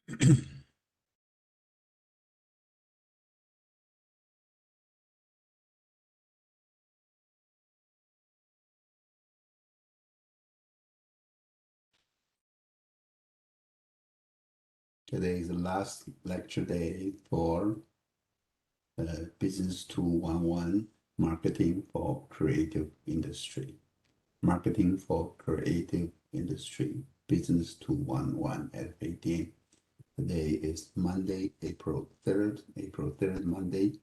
Today is the last lecture day for Business 211, Marketing for Creative Industry. Marketing for Creative Industry, Business 211 at Ph.D. Today is Monday, April 3rd, Monday.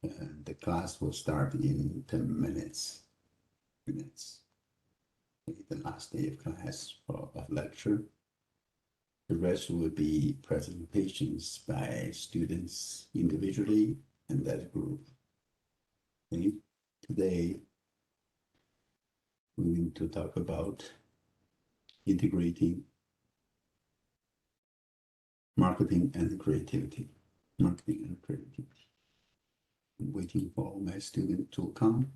The class will start in 10 minutes. The last day of class of lecture. The rest will be presentations by students individually and that group. Okay. Today, we're going to talk about integrating marketing and creativity. Marketing and creativity. I'm waiting for my student to come.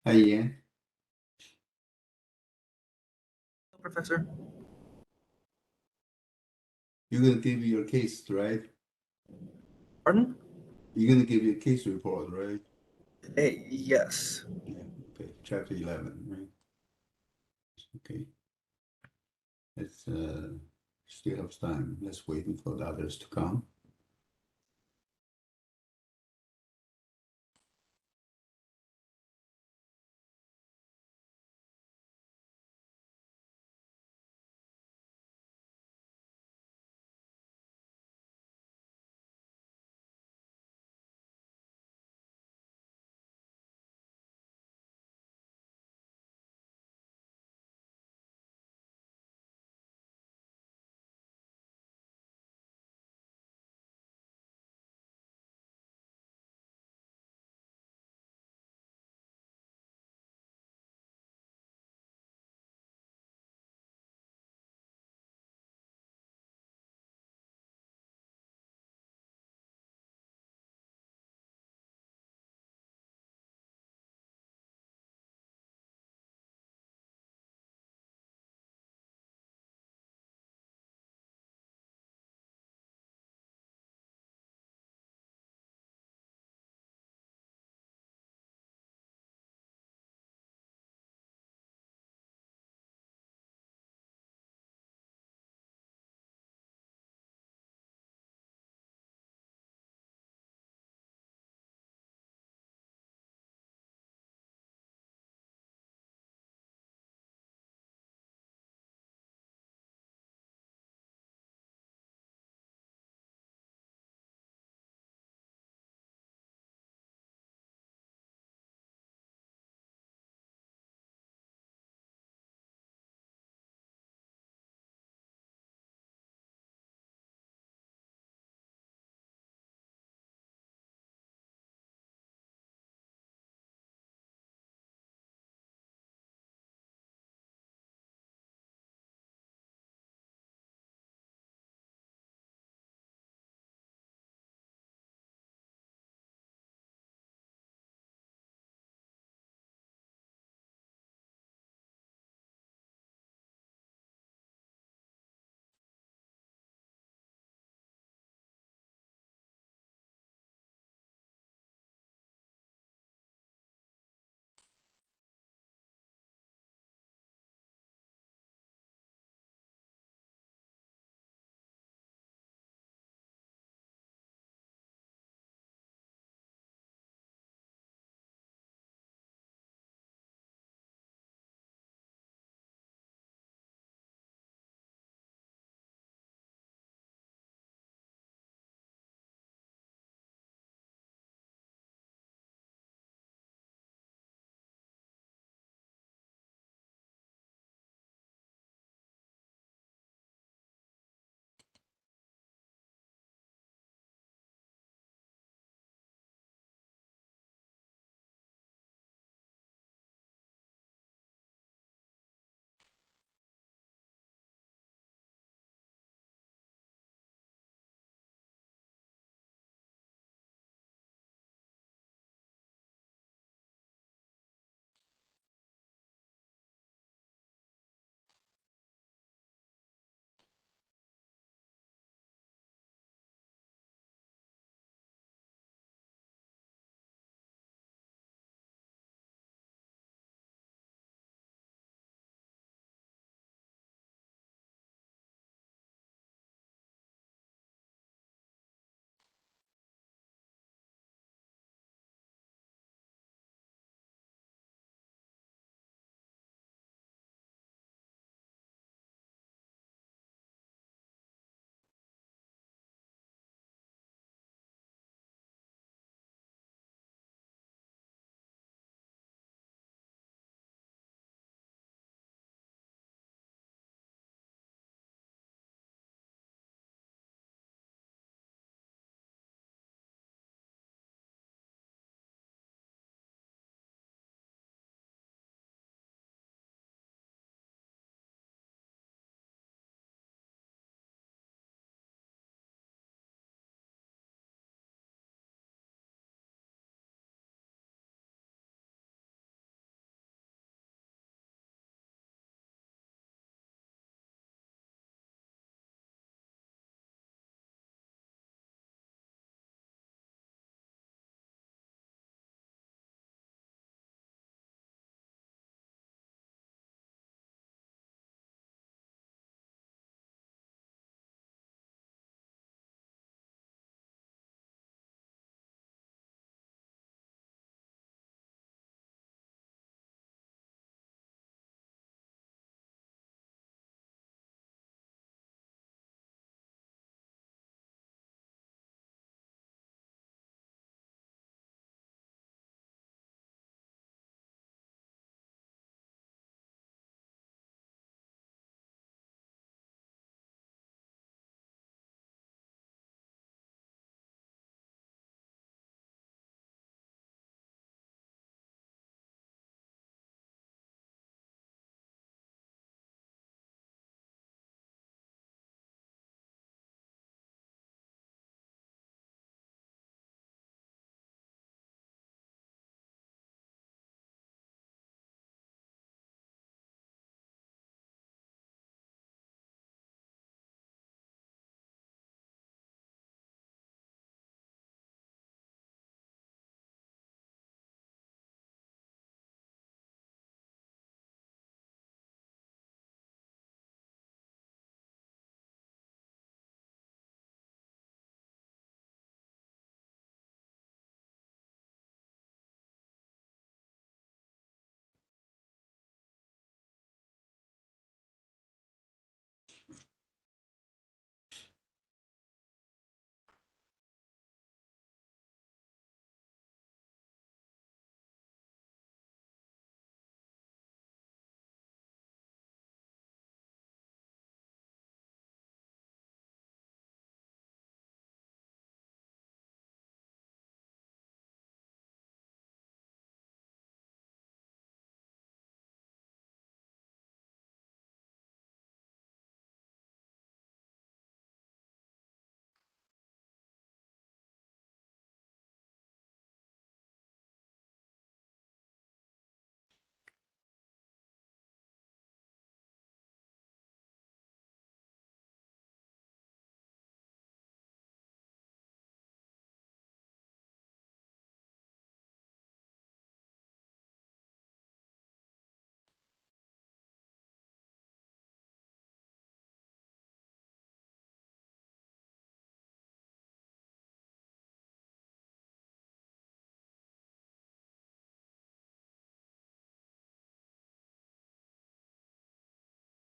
Hi, Ian. Professor. You're going to give your case, right? Pardon? You're going to give your case report, right? Yes. Yeah, okay. Chapter 11, right? Okay. Let's still have time. Let's wait for the others to come.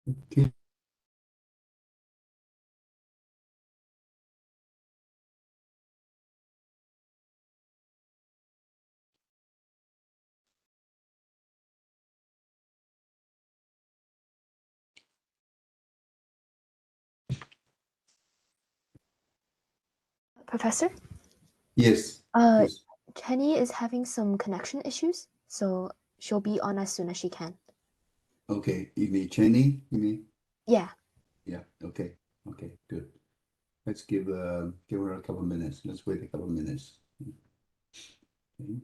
Okay. Professor, Yes, uh, please. Kenny is having some connection issues, so she'll be on as soon as she can. Okay, you mean Jenny? You mean? Yeah. Yeah, okay. Okay, good. Let's give her a couple minutes. Let's wait a couple minutes. Okay.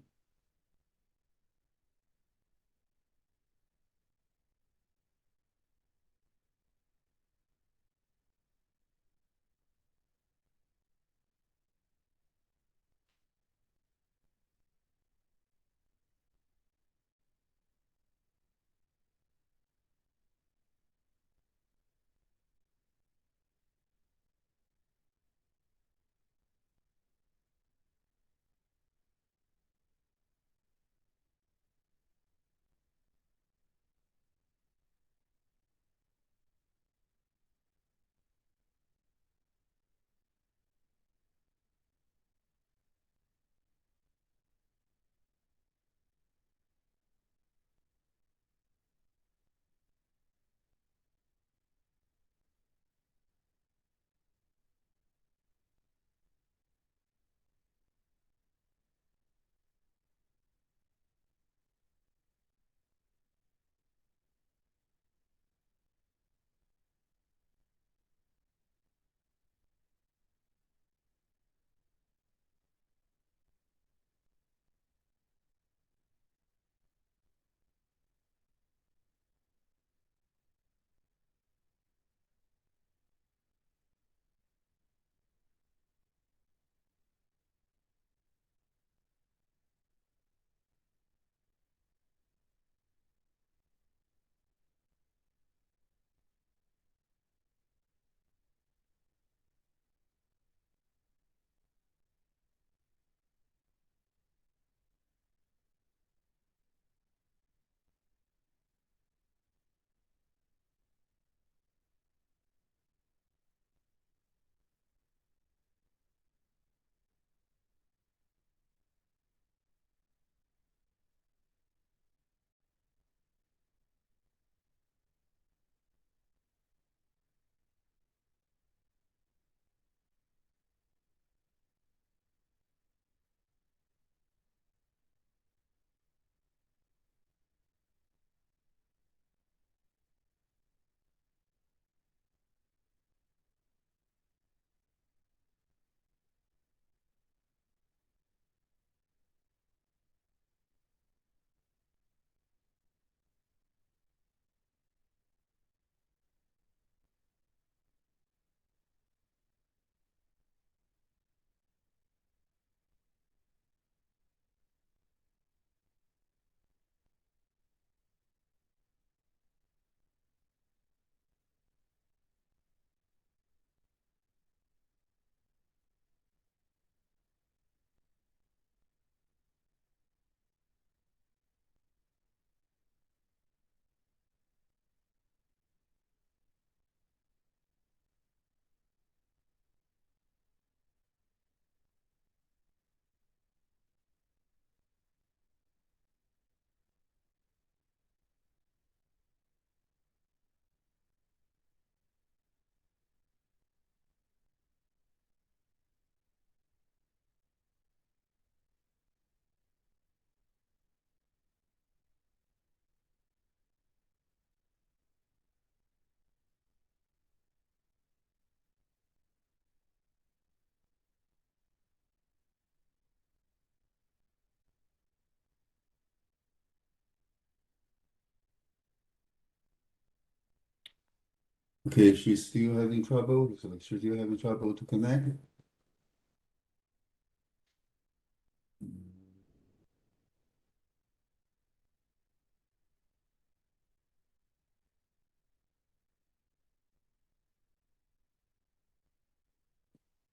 Okay, she's still having trouble. So she's still having trouble to connect.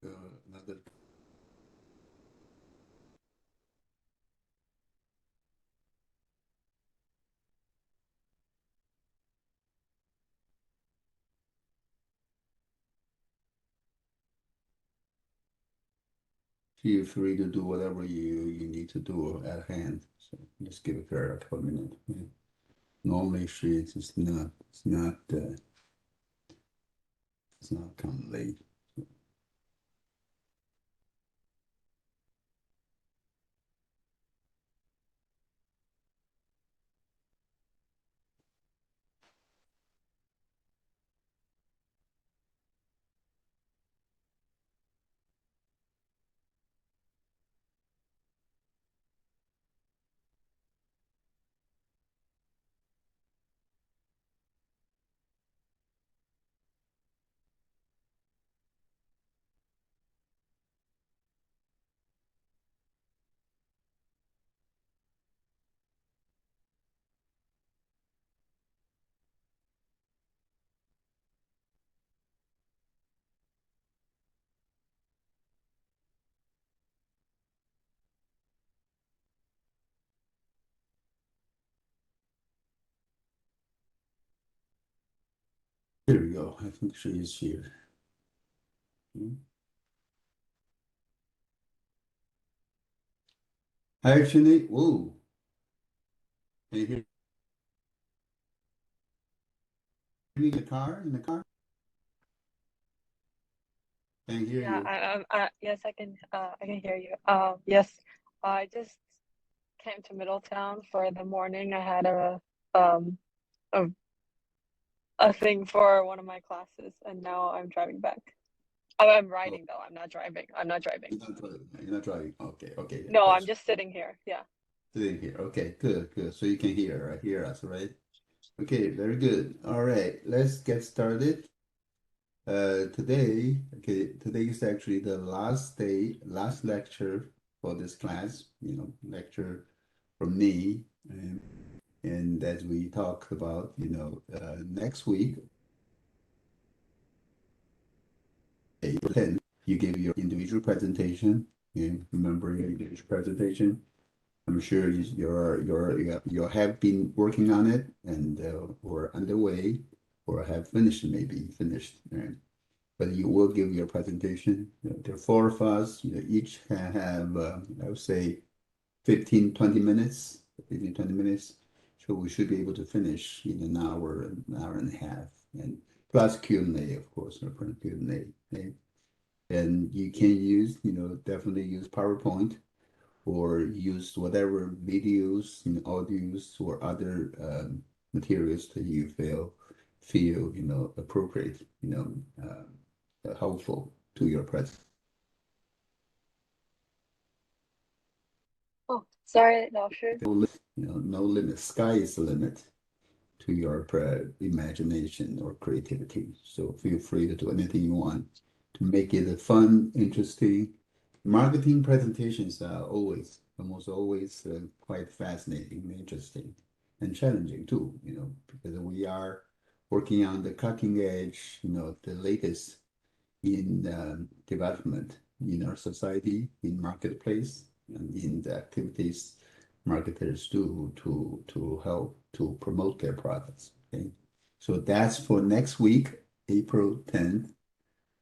Another. feel free to do whatever you need to do at hand. So just give her a couple minutes. Yeah. Normally it's not come late. Here we go. I think she is here. Actually, whoa. Can you hear me in the car? In the car? Can you hear Yeah, you? yes, I can hear you. Yes, I just came to Middletown for the morning. I had um a, a thing for one of my classes, and now I'm driving back. I'm Oh, riding though. I'm not driving. I'm not driving. you're not driving. You're not driving. Okay, okay. No, I'm That's just sitting here. Yeah. sitting here. Okay, good, good. So you can hear us, right? Okay, very good. All right, let's get started. Today is actually the last day, last lecture for this class, lecture from me. And as we talked about, next week, April 10th, you give your individual presentation. Remember your individual presentation. I'm sure you have been working on it and or underway or have finished, maybe finished, right? But you will give your presentation. There are four of us, each can have, I would say 15, 20 minutes. So we should be able to finish in an hour and a half, and plus Q&A, of course, or Q&A. Okay? And you can use, definitely use PowerPoint or use whatever videos, audios or other materials that you feel appropriate, helpful to your present. Oh, sorry, no, sure. No limit. Sky is the limit to your imagination or creativity. So feel free to do anything you want to make it fun, interesting. Marketing presentations are almost always quite fascinating, interesting, and challenging too, because we are working on the cutting edge, the latest in development in our society, in marketplace, and in the activities marketers do to help to promote their products. Okay, so that's for next week, April 10th.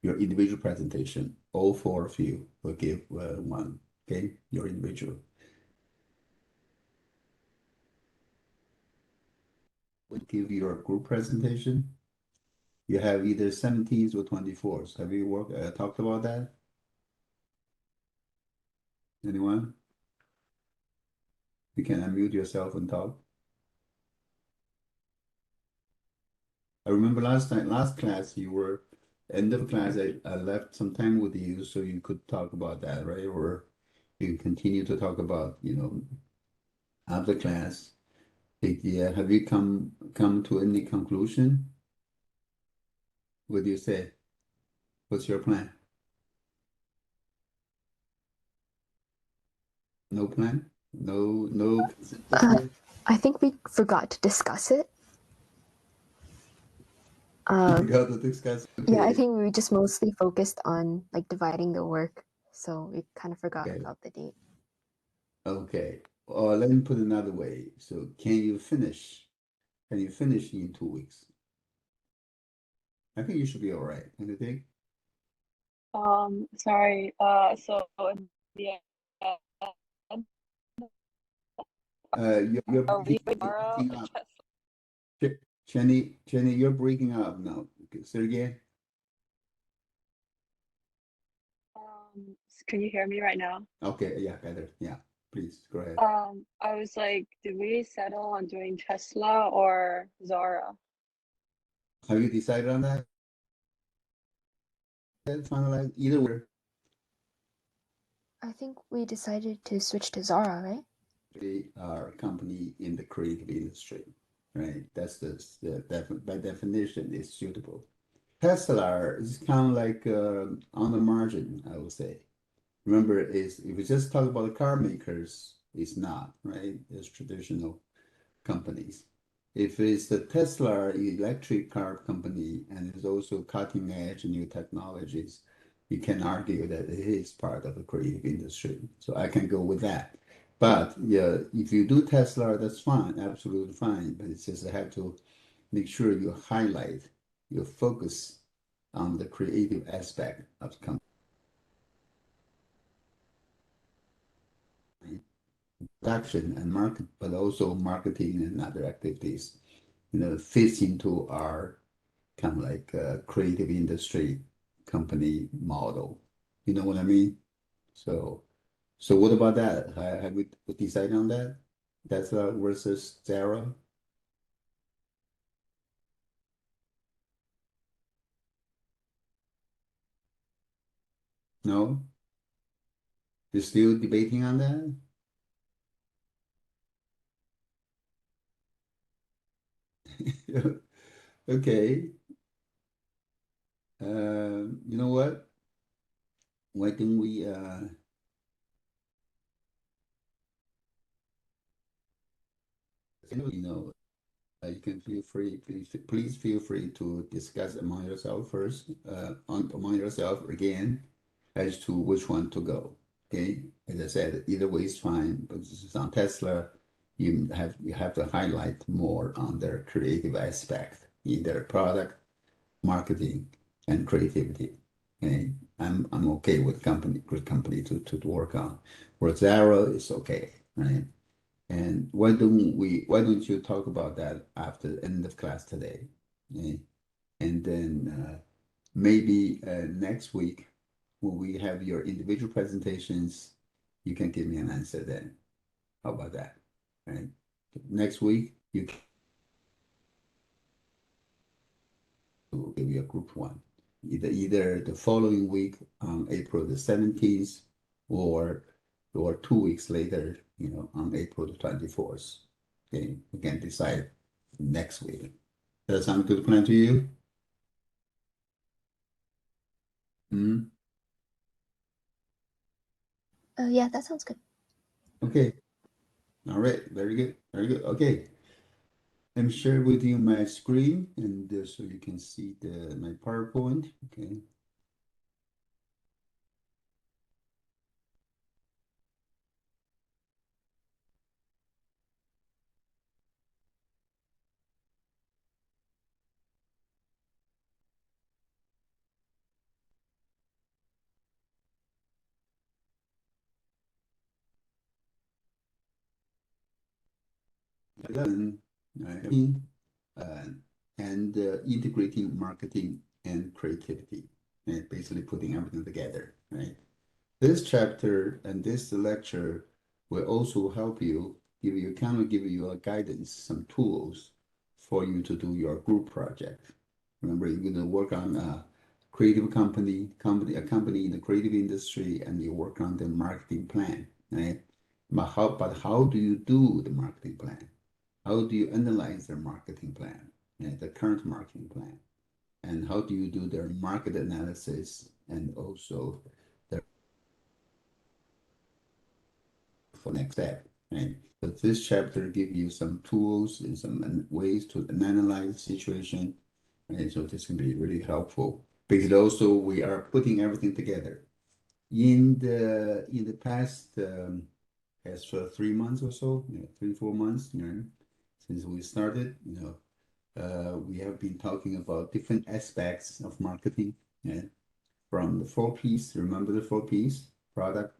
Your individual presentation. All four of you will give one. Okay, your individual. Will give your group presentation. You have either 17s or 24s. Have you talked about that? Anyone? You can unmute yourself and talk. I remember last class, you were end of class. I left some time with you so you could talk about that, right? Or you continue to talk about, after class. Yeah, have you come to any conclusion? What do you say? What's your plan? No plan? No consensus Uh, yet? I think we forgot to discuss it. You got to discuss. Yeah, I Okay. think we just mostly focused on like dividing the work, so we kind of forgot Okay. about the date. Okay. Or let me put it another way. So can you finish? Can you finish in 2 weeks? I think you should be all right. Don't you think? Sorry. So in Yeah. You're Are we tomorrow? breaking up. Jenny, you're breaking up now. Okay, say it again. Can you hear me right now? Okay, yeah, better. Yeah, please go ahead. I was like, did we settle on doing Tesla or Zara? Have you decided on that? Finalized either way. I think we decided to switch to Zara, right? We are a company in the creative industry, right? That's by definition is suitable. Tesla is kind of like on the margin, I would say. Remember, is if we just talk about the car makers, it's not, right? It's traditional companies. If it's the Tesla electric car company and it's also cutting edge new technologies, you can argue that it is part of the creative industry. So I can go with that. But yeah, if you do Tesla, that's fine, absolutely fine. But it's just I have to make sure you highlight your focus on the creative aspect of the company. Production and market, but also marketing and other activities, fits into our kind of like creative industry company model. You know what I mean? So what about that? Have we decided on that? Tesla versus Zara? No? You're still debating on that? Okay. You know what? Why don't we you can feel free, please feel free to discuss among yourself first, among yourself again, as to which one to go. Okay, as I said, either way is fine, but this is on Tesla. You have to highlight more on their creative aspect in their product, marketing, and creativity. Okay, I'm okay with good company to work on. For Zara, it's okay, right? And why don't you talk about that after the end of class today? Okay? And then maybe next week when we have your individual presentations, you can give me an answer then. How about that? Right? Next week, you can give you a group one. Either the following week on April the 17th or 2 weeks later, on April the 24th. Okay, we can decide next week. Does that sound good plan to you? Hmm. Yeah, that sounds good. Okay. All right. Very good. Very good. Okay. I'm sharing with you my screen and so you can see my PowerPoint. Okay. Eleven, uh, and integrating marketing and creativity, and basically putting everything together, right? This chapter and this lecture will also help you, give you a guidance, some tools for you to do your group project. Remember, you're going to work on a creative a company in the creative industry, and you work on the marketing plan, right? But how do you do the marketing plan? How do you analyze their marketing plan, the current marketing plan? And how do you do their market analysis and also their for next step, right? But this chapter give you some tools and some ways to analyze the situation, and so this can be really helpful. Because also we are putting everything together. In the past, as for 3 months or so, 3, 4 months, since we started, we have been talking about different aspects of marketing, from the 4 Ps. Remember the 4 Ps: product,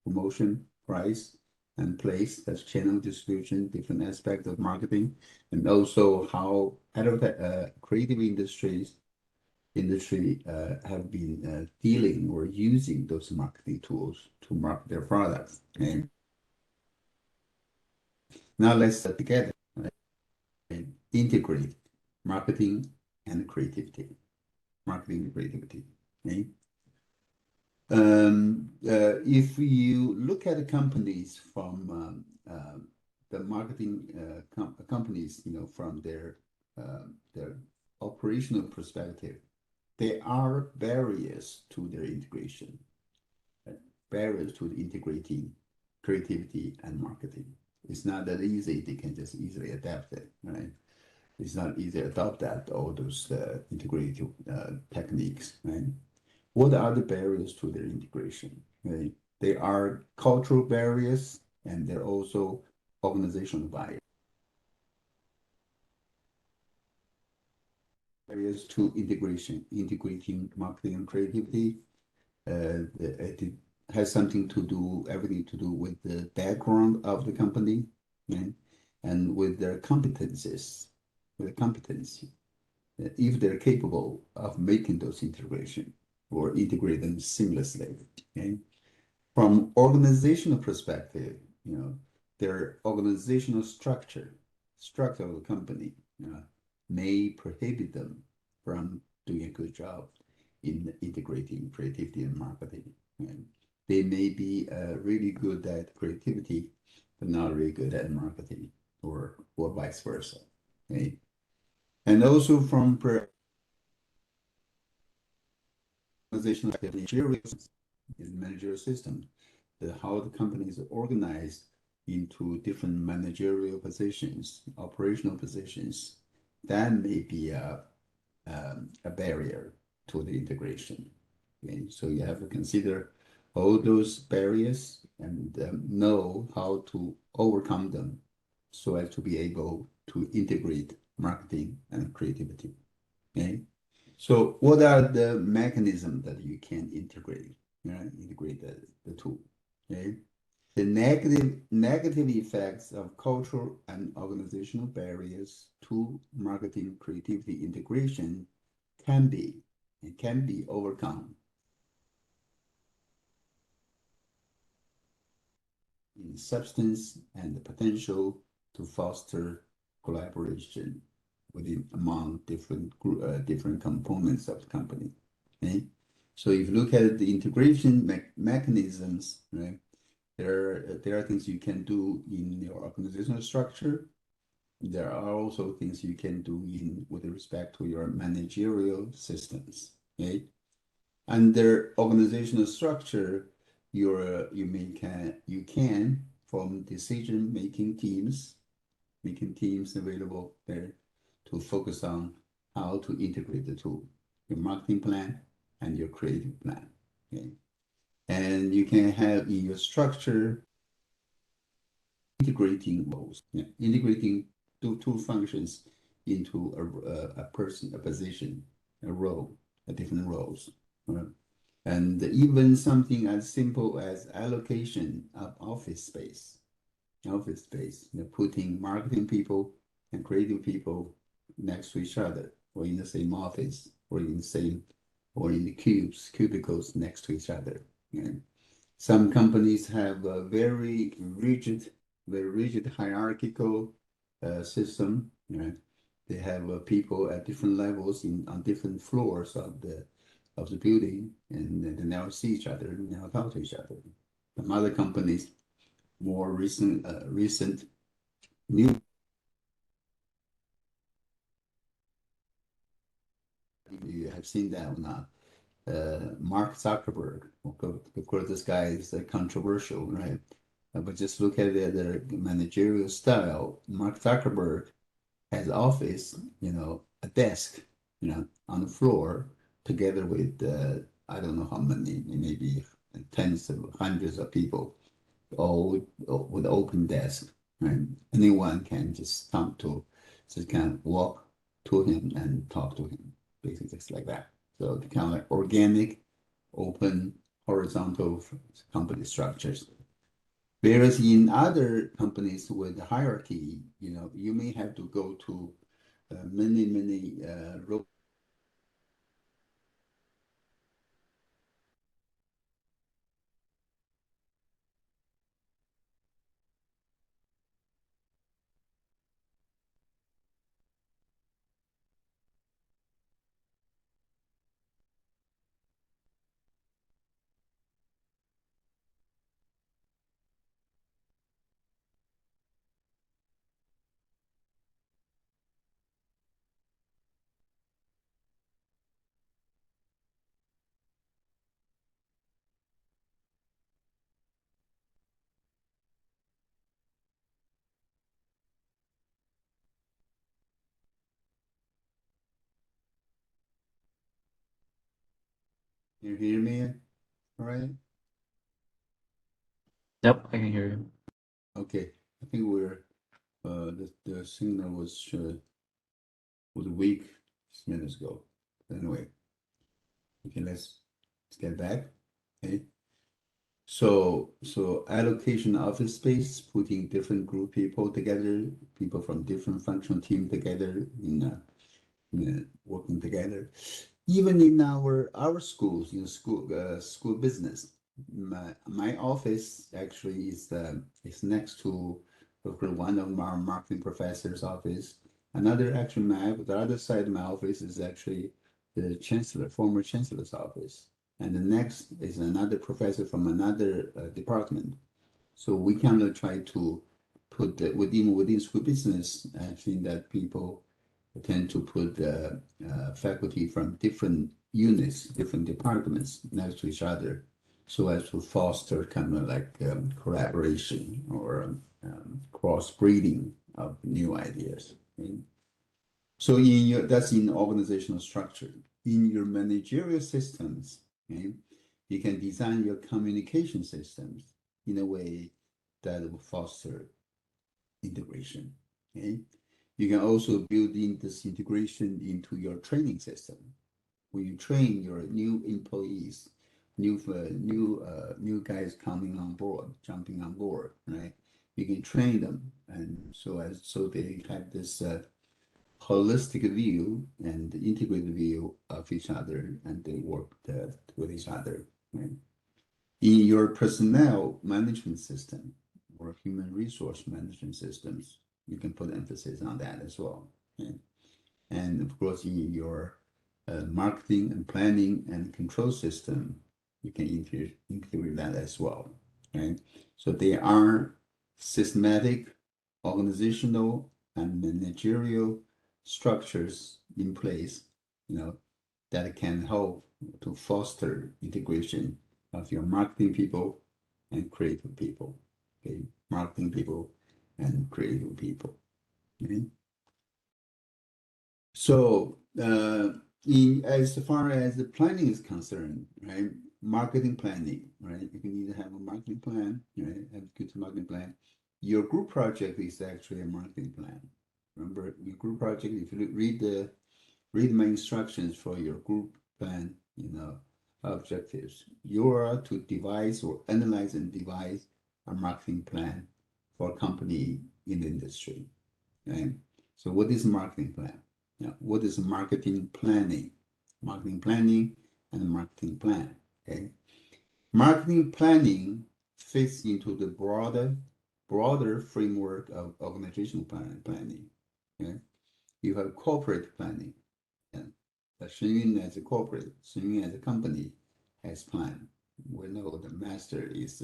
promotion, price, and place, that's channel distribution, different aspects of marketing, and also how creative industry have been dealing or using those marketing tools to market their products. And now let's together, right, and integrate marketing and creativity. Marketing and creativity. Okay? If you look at the companies from the marketing companies, from their operational perspective, there are barriers to their integration, barriers to integrating creativity and marketing. It's not that easy. They can just easily adapt it, right? It's not easy to adopt that, all those integrative techniques, right? What are the barriers to their integration? Right? There are cultural barriers, and there are also organizational barriers to integrating marketing and creativity. It has everything to do with the background of the company, right? And with their competencies, with the competency, if they're capable of making those integration or integrate them seamlessly. Okay? From organizational perspective, their organizational structure of the company may prohibit them from doing a good job in integrating creativity and marketing. And they may be really good at creativity, but not really good at marketing, or vice versa. Okay? And also from organizational managerial system, how the company is organized into different managerial positions, operational positions, that may be a barrier to the integration. Okay? So you have to consider all those barriers and know how to overcome them so as to be able to integrate marketing and creativity. Okay? So what are the mechanisms that you can integrate? Integrate the tool. Okay? The negative effects of cultural and organizational barriers to marketing creativity integration can be overcome in substance and the potential to foster collaboration among different components of the company. Okay? So if you look at the integration mechanisms, right, there are things you can do in your organizational structure. There are also things you can do with respect to your managerial systems. Okay? Under organizational structure, you can form decision-making teams, making teams available there to focus on how to integrate the tool, your marketing plan and your creative plan. Okay? And you can have in your structure integrating roles, integrating two functions into a position, a role, different roles. Right? And even something as simple as allocation of office space, putting marketing people and creative people next to each other, or in the same office, or in the cubicles next to each other. Some companies have a very rigid hierarchical system. They have people at different levels on different floors of the building, and they never see each other, never talk to each other. Some other companies, more recent new, you have seen that or not. Mark Zuckerberg, of course, this guy is controversial, right? But just look at the managerial style. Mark Zuckerberg has office, a desk, on the floor, together with I don't know how many, maybe tens of hundreds of people, all with open desk, right? Anyone can just can walk to him and talk to him, basically just like that. So kind of like organic, open, horizontal company structures. Whereas in other companies with hierarchy, you may have to go to many roles. You hear me? All right. Yep, I can hear you. Okay. I think we're the signal was weak just minutes ago. Anyway, okay, let's get back. Okay. So allocation office space, putting different group people together, people from different functional team together working together. Even in our schools, school business, my office actually is next to one of our marketing professor's office. The other side of my office is actually the former chancellor's office, and the next is another professor from another department. So we kind of try to put within school business. I think that people tend to put faculty from different units, different departments next to each other, so as to foster kind of like collaboration or cross-breeding of new ideas. Okay? So that's in organizational structure. In your managerial systems, okay, you can design your communication systems in a way that will foster integration. Okay. You can also build in this integration into your training system. When you train your new employees, new guys jumping on board, right? You can train them, and so they have this holistic view and integrated view of each other, and they work with each other. Right? In your personnel management system or human resource management systems, you can put emphasis on that as well. Okay? And of course, in your marketing and planning and control system, you can integrate that as well. Okay? So they are systematic, organizational, and managerial structures in place, that can help to foster integration of your marketing people and creative people. Okay, marketing people and creative people. Okay. So in as far as the planning is concerned, right? Marketing planning, right? You can either have a marketing plan, right? Have a good marketing plan. Your group project is actually a marketing plan. Remember, your group project, if you read my instructions for your group plan, objectives. You are to devise or analyze and devise a marketing plan for a company in the industry. Okay? So what is marketing plan? Now, what is marketing planning? Marketing planning and marketing plan. Okay. Marketing planning fits into the broader framework of organizational planning. Okay. You have corporate planning. And Shen as a corporate, Shen as a company has plan. We know the master is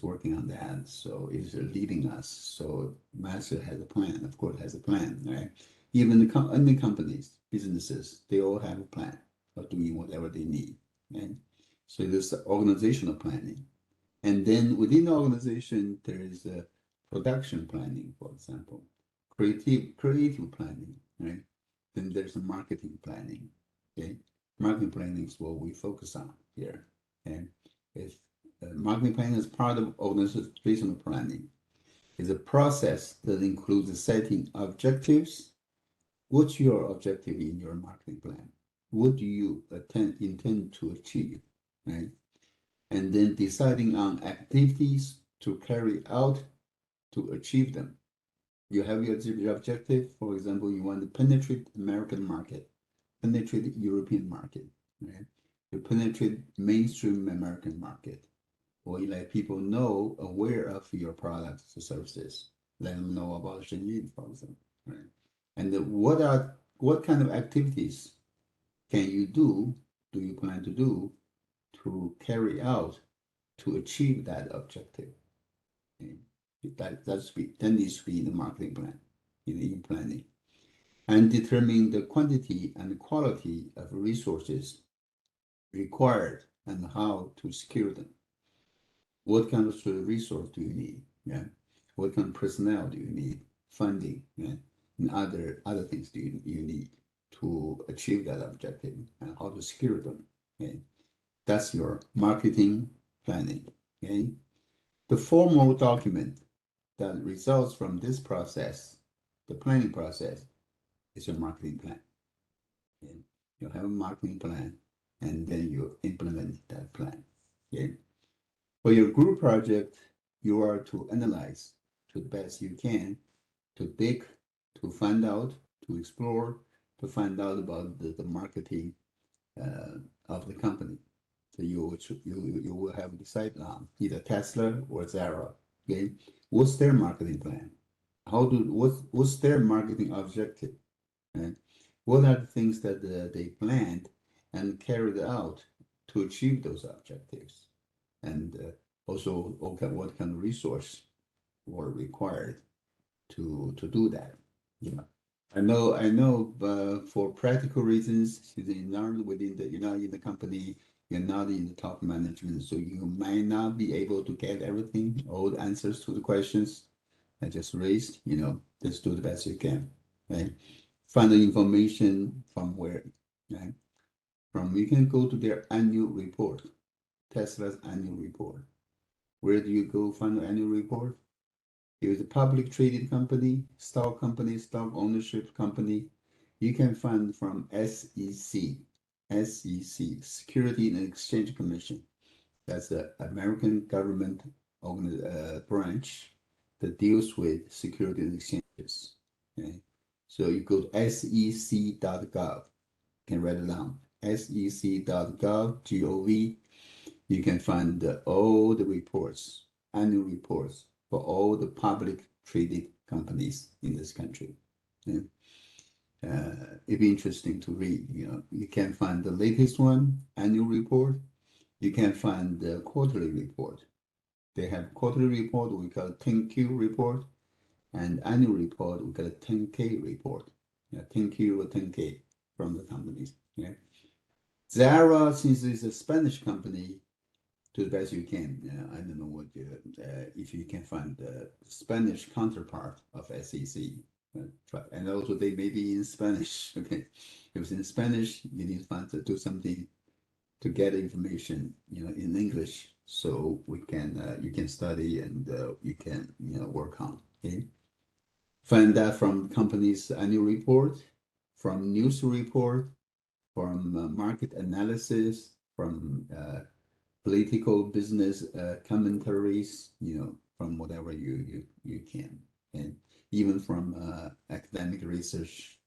working on that, so is leading us. So master has a plan, of course, has a plan, right? Even the companies, businesses, they all have a plan of doing whatever they need, right? So there's the organizational planning, and then within the organization there is a production planning, for example, creative planning, right? Then there's a marketing planning. Okay, marketing planning is what we focus on here, and if marketing planning is part of organizational planning. It's a process that includes setting objectives. What's your objective in your marketing plan? What do you intend to achieve, right? And then deciding on activities, to carry out to achieve them. You have your objective. For example, you want to penetrate American market, penetrate the European market, right? You penetrate mainstream American market, or you let people know, aware of your products or services. Let them know about Shenyang, for example, right? And what kind of activities can you do you plan to do to carry out to achieve that objective? Okay. That needs to be in the marketing plan, in planning, and determine the quantity and quality of resources required and how to secure them. What kind of resource do you need? Yeah. What kind of personnel do you need? Funding, yeah, and other things do you need to achieve that objective, and how to secure them. Okay. That's your marketing planning. Okay. The formal document that results from this process, the planning process, is your marketing plan. Okay. You have a marketing plan, and then you implement that plan. Okay. For your group project, you are to analyze to the best you can, to dig, to find out, to explore, to find out about the marketing of the company. So you will have decided on either Tesla or Zara. Okay, what's their marketing plan? What's their marketing objective? Right? What are the things that they planned and carried out to achieve those objectives? And also, what kind of resource were required to do that? Yeah, I know, for practical reasons, you're not you're not in the company, you're not in the top management, so you might not be able to get everything, all the answers to the questions I just raised. Just do the best you can, right? Find the information from where, right? You can go to their annual report, Tesla's annual report. Where do you go find the annual report? It's a public traded company, stock ownership company. You can find from SEC, Security and Exchange Commission. That's the American government branch that deals with security and exchanges. Okay, so you go to sec.gov. You can write it down. sec.gov. You can find all the reports, annual reports for all the public traded companies in this country. Yeah. It'd be interesting to read. You can find the latest one, annual report. You can find the quarterly report. They have quarterly report, we call it 10Q report, and annual report, we call it 10K report. 10Q or 10K from the companies. Yeah. Zara, since it's a Spanish company, to the best you can. I don't know what if you can find the Spanish counterpart of SEC, and also they may be in Spanish. Okay, if it's in Spanish, you need to do something to get information, in English, so we can you can study and you can work on. Okay, find that from company's annual report, from news report, from market analysis, from political business commentaries, from whatever you can, and even from academic research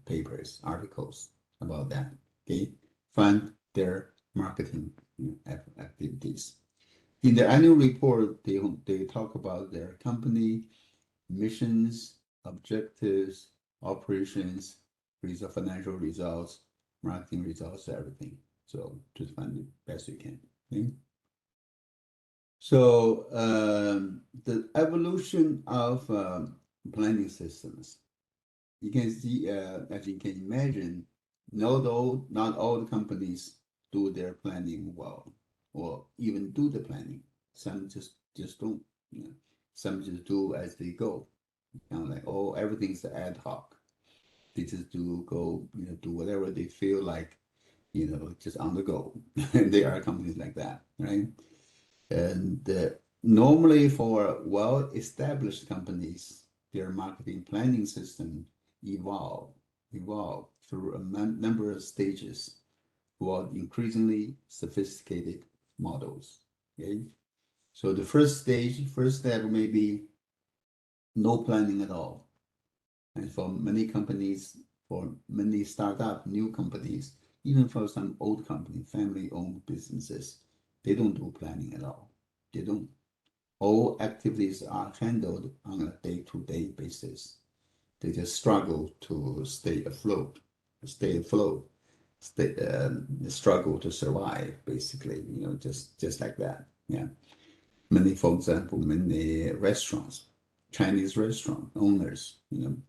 papers, articles about that. Okay, fund their marketing activities. In the annual report, they talk about their company missions, objectives, operations, financial results, marketing results, everything. So just find the best you can. Okay. So the evolution of planning systems, you can see, as you can imagine, not all the companies do their planning well, or even do the planning. Some just don't. Some just do as they go. Like, everything's ad hoc. They just do whatever they feel like, just on the go. There are companies like that, right? And normally for well-established companies, their marketing planning system evolve through a number of stages toward increasingly sophisticated models. Okay, So the first step may be no planning at all. And for many companies, for many startup, new companies, even for some old company, family-owned businesses, they don't do planning at all. They don't. All activities are handled on a day-to-day basis. They just struggle to stay afloat, struggle to survive, basically, just like that. Yeah. For example, many restaurants, Chinese restaurant owners,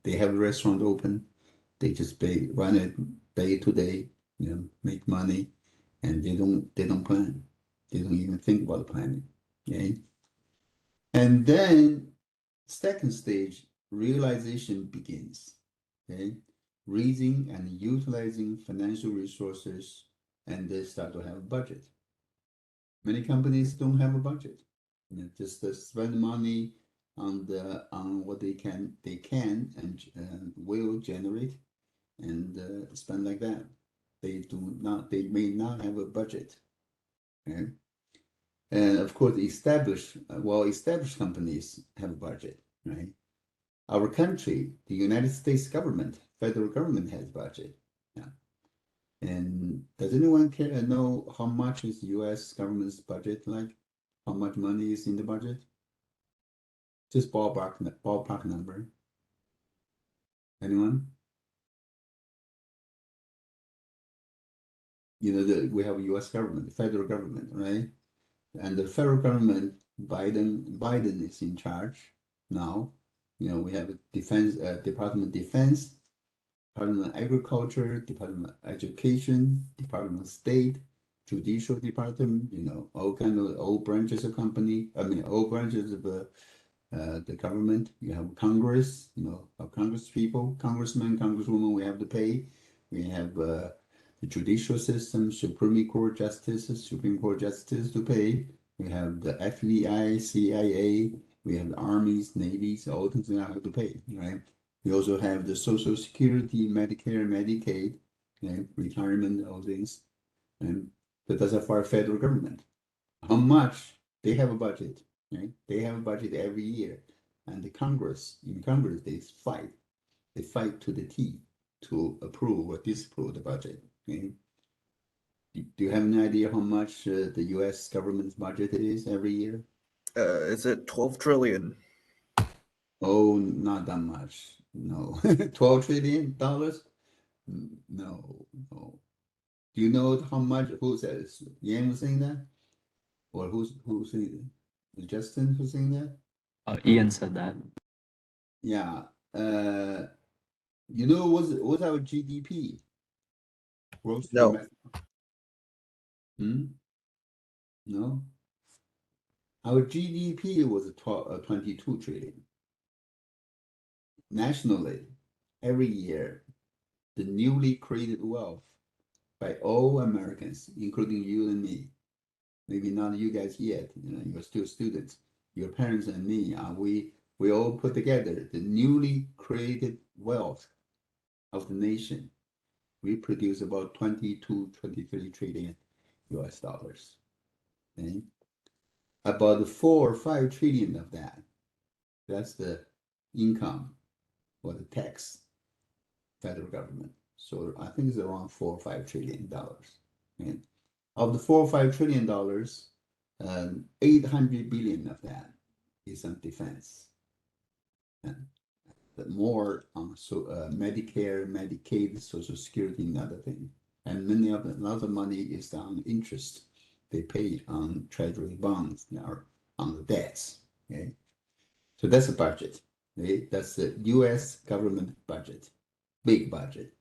they have a restaurant open, they just run it day to day, make money, and they don't plan. They don't even think about planning. Okay. And then second stage, realization begins. Okay. Raising and utilizing financial resources, and they start to have a budget. Many companies don't have a budget. Just spend money on what they can and will generate, and spend like that. They may not have a budget. Okay? And of course, established companies have a budget, right? Our country, the United States government, federal government has budget. Yeah. And does anyone know how much is U.S. government's budget like? How much money is in the budget? Just ballpark number. Anyone? We have a U.S. government, the federal government, right? And the federal government, Biden is in charge now. We have a Department of Defense, Department of Agriculture, Department of Education, Department of State, Judicial Department, all branches of all branches of the government. You have Congress, Congress people, congressmen, congresswomen, we have to pay. We have the judicial system, Supreme Court justices to pay. We have the FBI, CIA, we have the armies, navies, all things that have to pay, right? We also have the Social Security, Medicare, Medicaid, retirement, all things. And that's for our federal government. How much they have a budget, right? They have a budget every year. And in Congress, they fight to the teeth to approve or disapprove the budget. Okay? Do you have any idea how much the U.S. government's budget is every year? Is it 12 trillion? Oh, not that much. No. $12 trillion? No, no. Do you know how much? Who says? Yan was saying that? Or who's saying that? Justin who's saying that? Ian said that. Yeah. What's our GDP? Gross No. domestic. No. Our GDP was 22 trillion. Nationally, every year, the newly created wealth by all Americans, including you and me, maybe not you guys yet, you're still students, your parents and me, we all put together the newly created wealth of the nation. We produce about 22, 23 trillion US dollars. Okay? About 4 or 5 trillion of that's the income or the tax, federal government. So I think it's around 4 or 5 trillion dollars. Okay? Of the 4 or 5 trillion dollars, 800 billion of that is on defense. And more on Medicare, Medicaid, Social Security, and other things. And a lot of money is on interest they pay on treasury bonds or on the debts. Okay, so that's a budget. Okay, that's the U.S. government budget, big budget.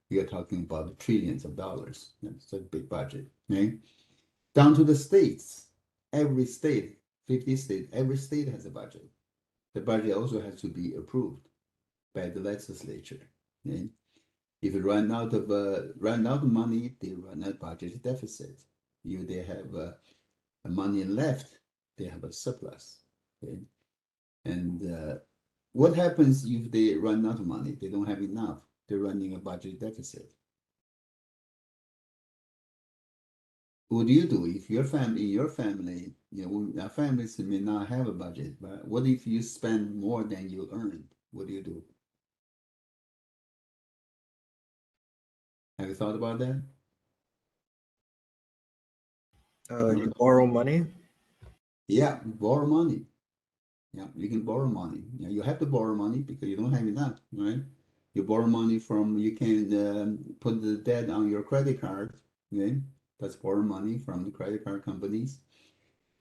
We are talking about trillions of dollars. It's a big budget. Okay, down to the states. Every state, 50 states, every state has a budget. The budget also has to be approved by the legislature. Okay? If you run out of money, they run a budget deficit. If they have money left, they have a surplus. Okay? And what happens if they run out of money? They don't have enough. They're running a budget deficit. what do you do if your family, in your family, our families may not have a budget, but what if you spend more than you earn? What do you do? Have you thought about that? You borrow money. Yeah, borrow money. Yeah, you can borrow money. Yeah, you have to borrow money because you don't have enough, right? You borrow money from, you can put the debt on your credit card, okay? That's borrow money from the credit card companies.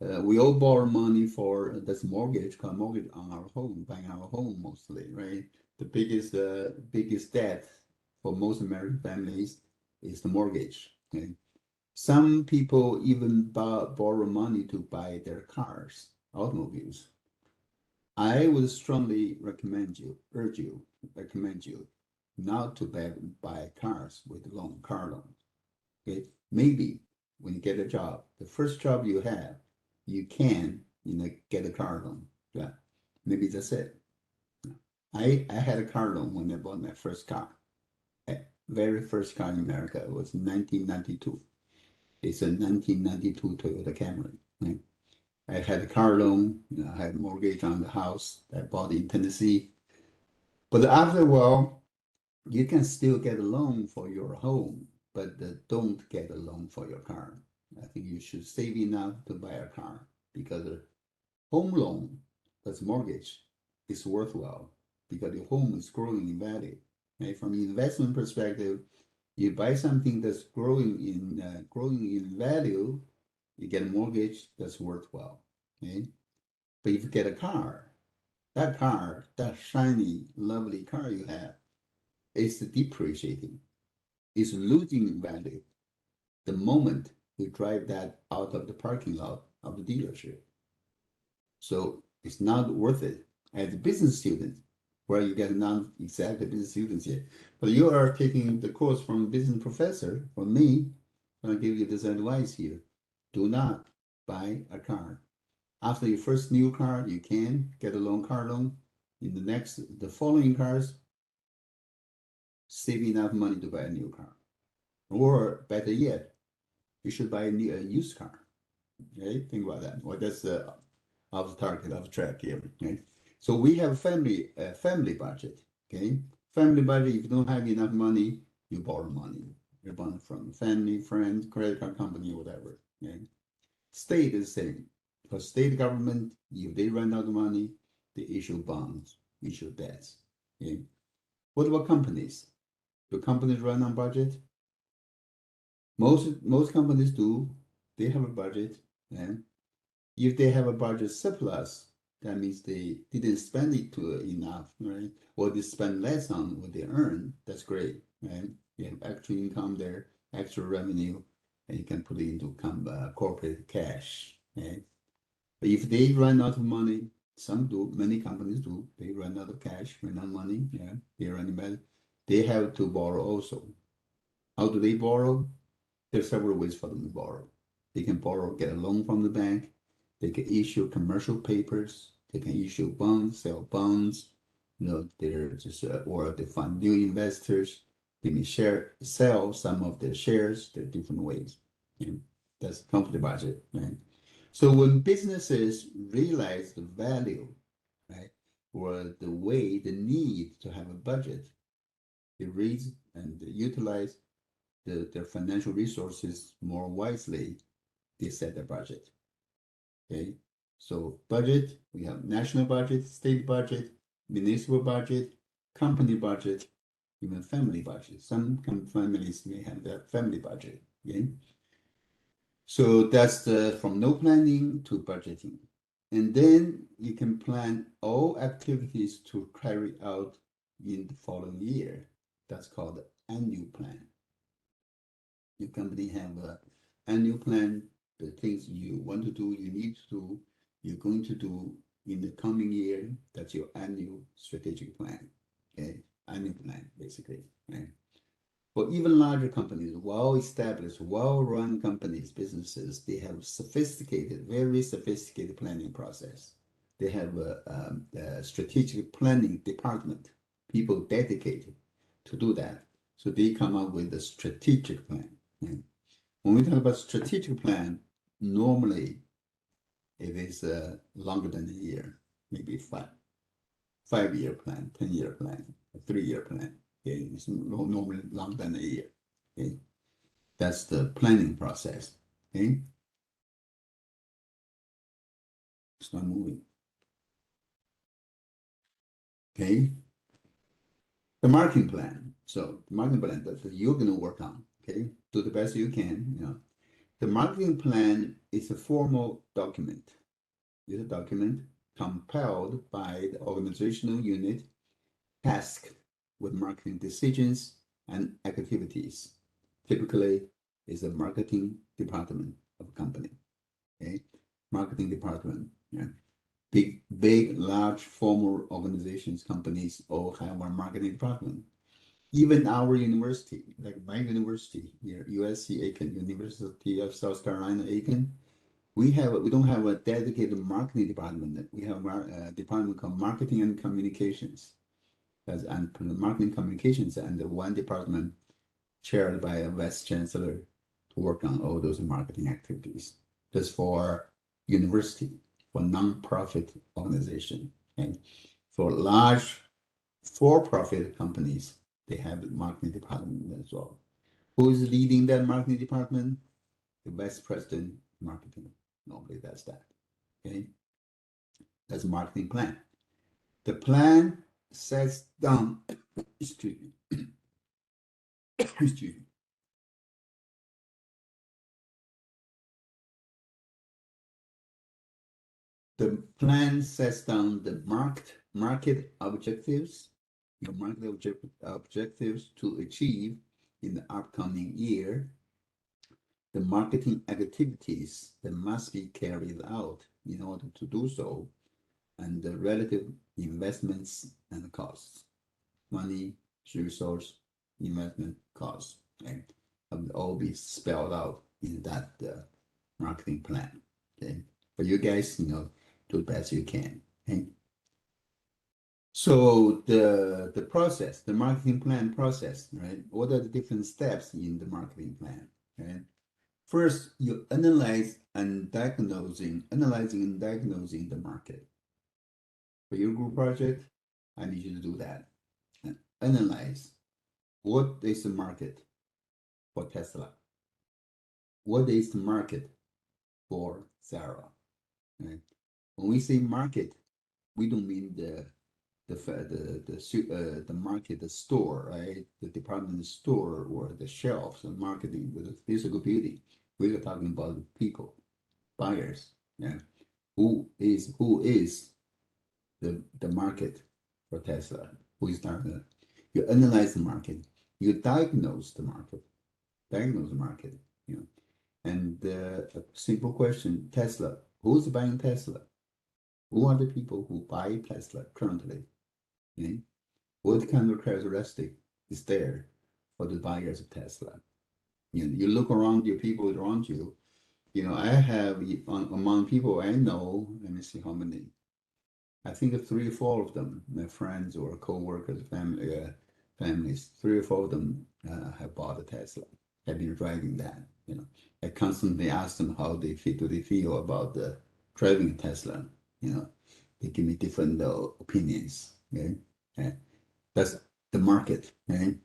We all borrow money for that's mortgage, called mortgage on our home, buying our home mostly, right? The biggest debt for most American families is the mortgage. Okay? Some people even borrow money to buy their cars, automobiles. I would strongly recommend you not to buy cars with car loan. Okay, maybe when you get a job, the first job you have, you can, get a car loan. Yeah, maybe that's it. I had a car loan when I bought my first car. Very first car in America was 1992. It's a 1992 Toyota Camry. Right? I had a car loan. I had a mortgage on the house that I bought in Tennessee. But after a while, you can still get a loan for your home, but don't get a loan for your car. I think you should save enough to buy a car because a home loan, that's mortgage, is worthwhile because your home is growing in value. Right? From an investment perspective, you buy something that's growing in value, you get a mortgage that's worthwhile. Okay? But if you get a car, that shiny, lovely car you have, is depreciating, is losing value the moment you drive that out of the parking lot of the dealership. So it's not worth it. As a business student, where you get not exactly business students yet, but you are taking the course from a business professor. For me, I'll give you this advice here. Do not buy a car. After your first new car, you can get a car loan. In the following cars, save enough money to buy a new car. Or better yet, you should buy a used car. Okay, think about that. Well, that's off target, off track here. Okay, so we have family budget. Okay, family budget. If you don't have enough money, you borrow money. You borrow from family, friends, credit card company, whatever. Okay, state is the same. For state government, if they run out of money, they issue bonds, issue debts. Okay, what about companies? Do companies run on budget? Most companies do. They have a budget, and if they have a budget surplus, that means they didn't spend it to enough, right? Or they spend less on what they earn. That's great, right? You have extra income there, extra revenue, and you can put it into corporate cash, right? But if they run out of money, some do, many companies do. They run out of cash, run out of money. Yeah, they run out. They have to borrow also. How do they borrow? There's several ways for them to borrow. They can borrow, get a loan from the bank. They can issue commercial papers. They can issue bonds, sell bonds. They're just or they find new investors. They may sell some of their shares. There are different ways. And that's company budget, right? So when businesses realize the value, right, or the need to have a budget, they raise and utilize their financial resources more wisely, they set their budget. Okay, so budget, we have national budget, state budget, municipal budget, company budget, even family budget. Some families may have their family budget. Okay, so that's from no planning to budgeting. And then you can plan all activities to carry out in the following year. That's called the annual plan. Your company have a annual plan, the things you want to do, you need to do, you're going to do in the coming year. That's your annual strategic plan. Okay, annual plan basically. Right? For even larger companies, well-established, well-run companies, businesses, they have very sophisticated planning process. They have a strategic planning department, people dedicated to do that. So they come up with a strategic plan. Right? When we talk about strategic plan, normally it is longer than a year, maybe 5-year plan, 10-year plan, a 3-year plan. Okay, it's normally longer than a year. Okay, that's the planning process. Okay, it's not moving. Okay, the marketing plan. So the marketing plan that you're going to work on. Okay, do the best you can. You know, the marketing plan is a formal document. It's a document compiled by the organizational unit tasked with marketing decisions and activities. Typically, is the marketing department of a company. Okay, marketing department. Yeah. Big, large, formal organizations, companies all have a marketing department. Even our university, like my university here, USC Aiken, University of South Carolina, Aiken, we don't have a dedicated marketing department. We have a department called Marketing and Communications. And marketing communications and the one department chaired by a vice chancellor to work on all those marketing activities. That's for university, for non-profit organization, and for large for-profit companies, they have a marketing department as well. Who is leading that marketing department? The vice president of marketing. Normally that's that. Okay, that's a marketing plan. The plan sets down, excuse me, excuse me. The plan sets down the market objectives, your market objectives to achieve in the upcoming year, the marketing activities that must be carried out in order to do so, and the relative investments and costs, money, resource, investment, costs, and will all be spelled out in that marketing plan. Okay, but you guys, you know, do the best you can. Okay. So the process, the marketing plan process, right? What are the different steps in the marketing plan? Okay. First, you analyzing and diagnosing the market. For your group project, I need you to do that. And analyze what is the market for Tesla? What is the market for Sarah? Right? When we say market, we don't mean the market, the store, right? The department store or the shelves, the marketing with the physical beauty. We are talking about people, buyers. Yeah, who is the market for Tesla? Who is target? You analyze the market. You diagnose the market. You know, and a simple question: Tesla. Who's buying Tesla? Who are the people who buy Tesla currently? Okay? What kind of characteristic is there for the buyers of Tesla? You look around your people around you. You know, I have among people I know. Let me see how many. I think 3 or 4 of them, my friends or co-workers, families. 3 or 4 of them have bought a Tesla. Have been driving that. You know, I constantly ask them how they feel. Do they feel about driving a Tesla? You know, they give me different opinions. Okay? That's the market. Okay?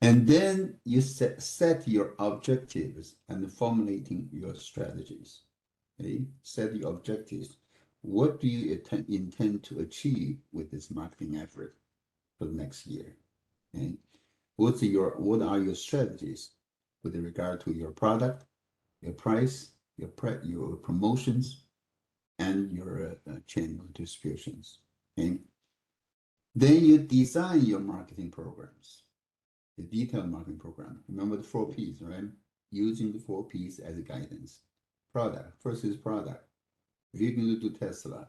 And then you set your objectives and formulating your strategies. Okay? Set your objectives. What do you intend to achieve with this marketing effort for the next year? Okay? What are your strategies with regard to your product, your price, your promotions, and your channel distributions? Okay? Then you design your marketing programs, the detailed marketing program. Remember the 4 Ps, right? Using the 4 Ps as a guidance. Product. First is product. If you're going to do Tesla,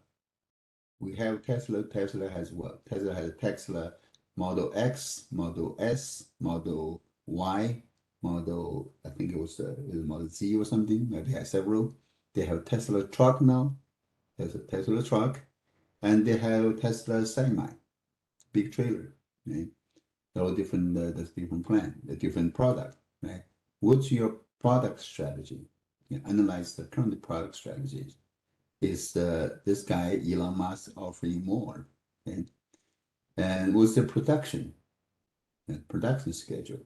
we have Tesla. Tesla has what? Tesla has Tesla Model X, Model S, Model Y, Model, I think it was Model Z or something. They have several. They have Tesla truck now. There's a Tesla truck. And they have Tesla Semi, big trailer. Right? They're all different, that's different plan, the different product. Right? What's your product strategy, analyze the current product strategies. Is this guy Elon Musk offering more? Okay? And what's the production schedule?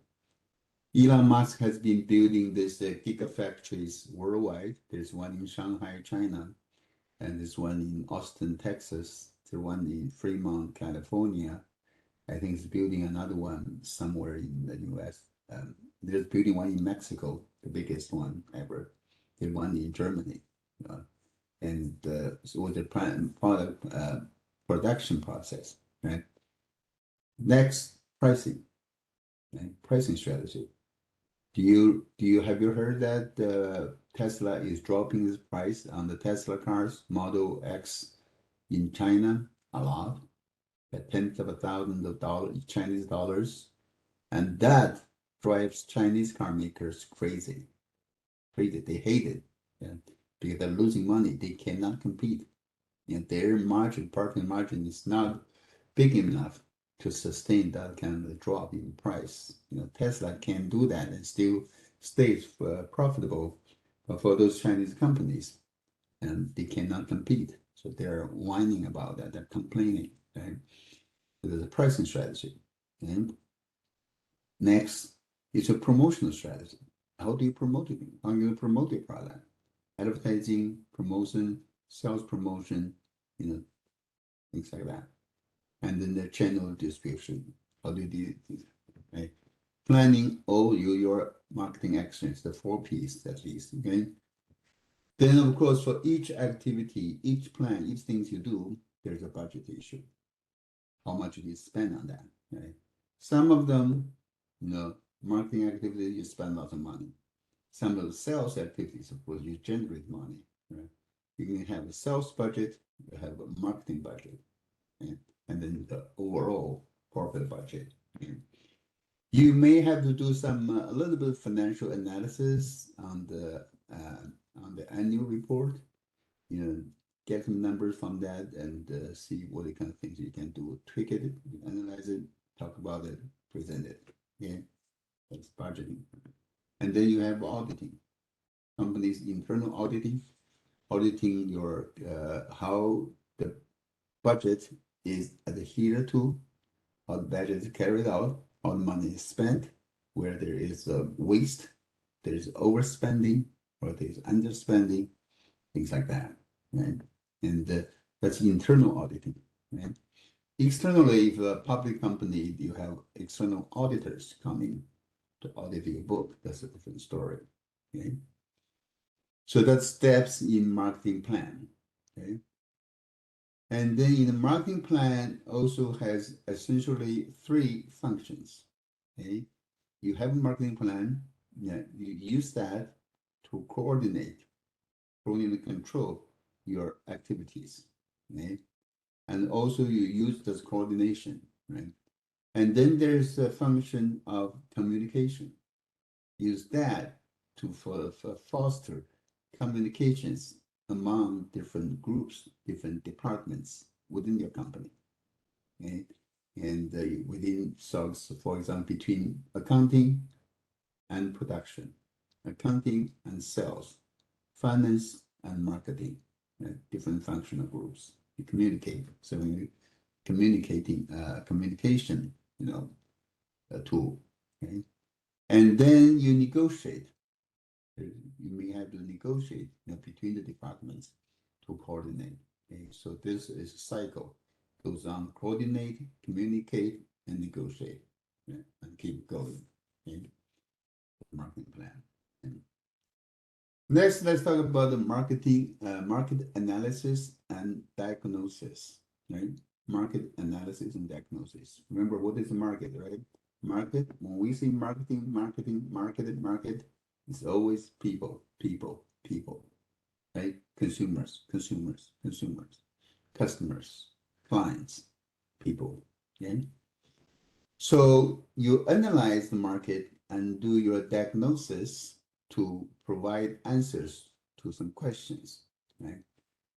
Elon Musk has been building these gigafactories worldwide. There's one in Shanghai, China, and there's one in Austin, Texas. There's one in Fremont, California. I think he's building another one somewhere in the U.S. There's building one in Mexico, the biggest one ever. There's one in Germany. And so the product production process, right? Next, pricing, right? Pricing strategy. Have you heard that Tesla is dropping its price on the Tesla cars, Model X in China a lot, at tens of thousands of dollars, Chinese dollars, and that drives Chinese car makers crazy. Crazy, they hate it, yeah, because they're losing money. They cannot compete, and their margin, profit margin, is not big enough to sustain that kind of drop in price. Tesla can do that and still stays profitable for those Chinese companies, and they cannot compete. So they're whining about that. They're complaining. Right? So there's a pricing strategy. Okay? Next is a promotional strategy. How do you promote it? How do you promote your product? Advertising, promotion, sales promotion, things like that. And then the channel distribution. How do you do it? Okay? Planning all your marketing actions, the 4 Ps at least. Okay. Then of course for each activity, each plan, each things you do, there's a budget issue. How much do you spend on that? Right? Some of them, marketing activities, you spend lots of money. Some of the sales activities, of course, you generate money. Right? You can have a sales budget, you have a marketing budget, right? And then the overall corporate budget. Okay? You may have to do some a little bit of financial analysis on the annual report. Get some numbers from that and see what the kind of things you can do. Tweak it, analyze it, talk about it, present it. Okay, that's budgeting. And then you have auditing. Companies' internal auditing your how the budget is adhered to, how the budget is carried out, how the money is spent, where there is waste, there is overspending, or there is underspending, things like that, right? And that's internal auditing, right? Externally, if a public company, you have external auditors coming to audit your book. That's a different story, okay? So that's steps in marketing plan, okay? And then in the marketing plan also has essentially 3 functions. Okay, you have a marketing plan. Yeah, you use that to coordinate and control your activities. Okay, and also you use this coordination, right? And then there's a function of communication. Use that to foster communications among different groups, different departments within your company. Okay? And within SOGs, for example, between accounting and production, accounting and sales, finance and marketing, different functional groups. You communicate. So when you communication, tool. Okay? And then you negotiate. You may have to negotiate between the departments to coordinate. Okay? So this is a cycle. Goes on, coordinate, communicate, and negotiate, and keep going. Okay? Marketing plan. Okay? Next, let's talk about the market analysis and diagnosis. Right? Market analysis and diagnosis. Remember, what is the market, right? Market, when we say marketing, market, it's always people, right? Consumers, customers, clients, people, okay? So you analyze the market and do your diagnosis to provide answers to some questions, right?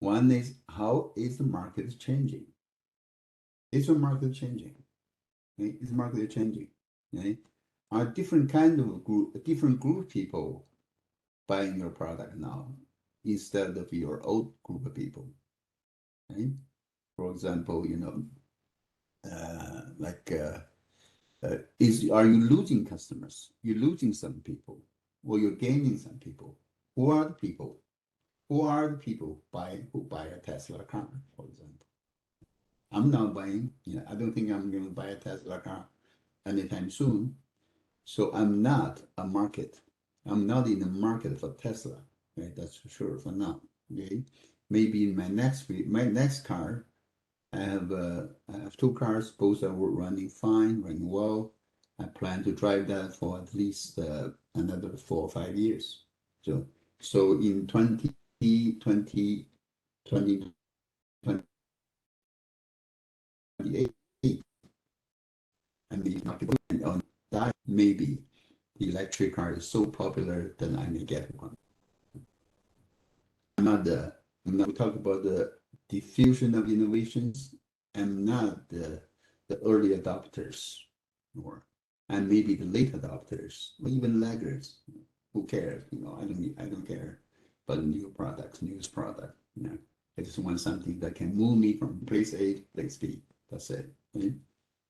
One is, how is the market changing? Is the market changing? Okay? Is the market changing? Okay? Are different kind of different group of people buying your product now instead of your old group of people, right? For example, are you losing customers? You're losing some people, or you're gaining some people. Who are the people? Who are the people who buy a Tesla car, for example? I'm not buying, I don't think I'm going to buy a Tesla car anytime soon. So I'm not a market. I'm not in the market for Tesla, right? That's for sure for now. Okay. Maybe in my next car, I have two cars, both are running fine, running well. I plan to drive that for at least another 4 or 5 years. So in 2020, 2028, I may not be on that. Maybe the electric car is so popular that I may get one. I'm not talk about the diffusion of innovations. I'm not the early adopters, or and maybe the late adopters, or even laggards. Who cares? I don't care about new products, newest product. I just want something that can move me from place A to place B. That's it. Right?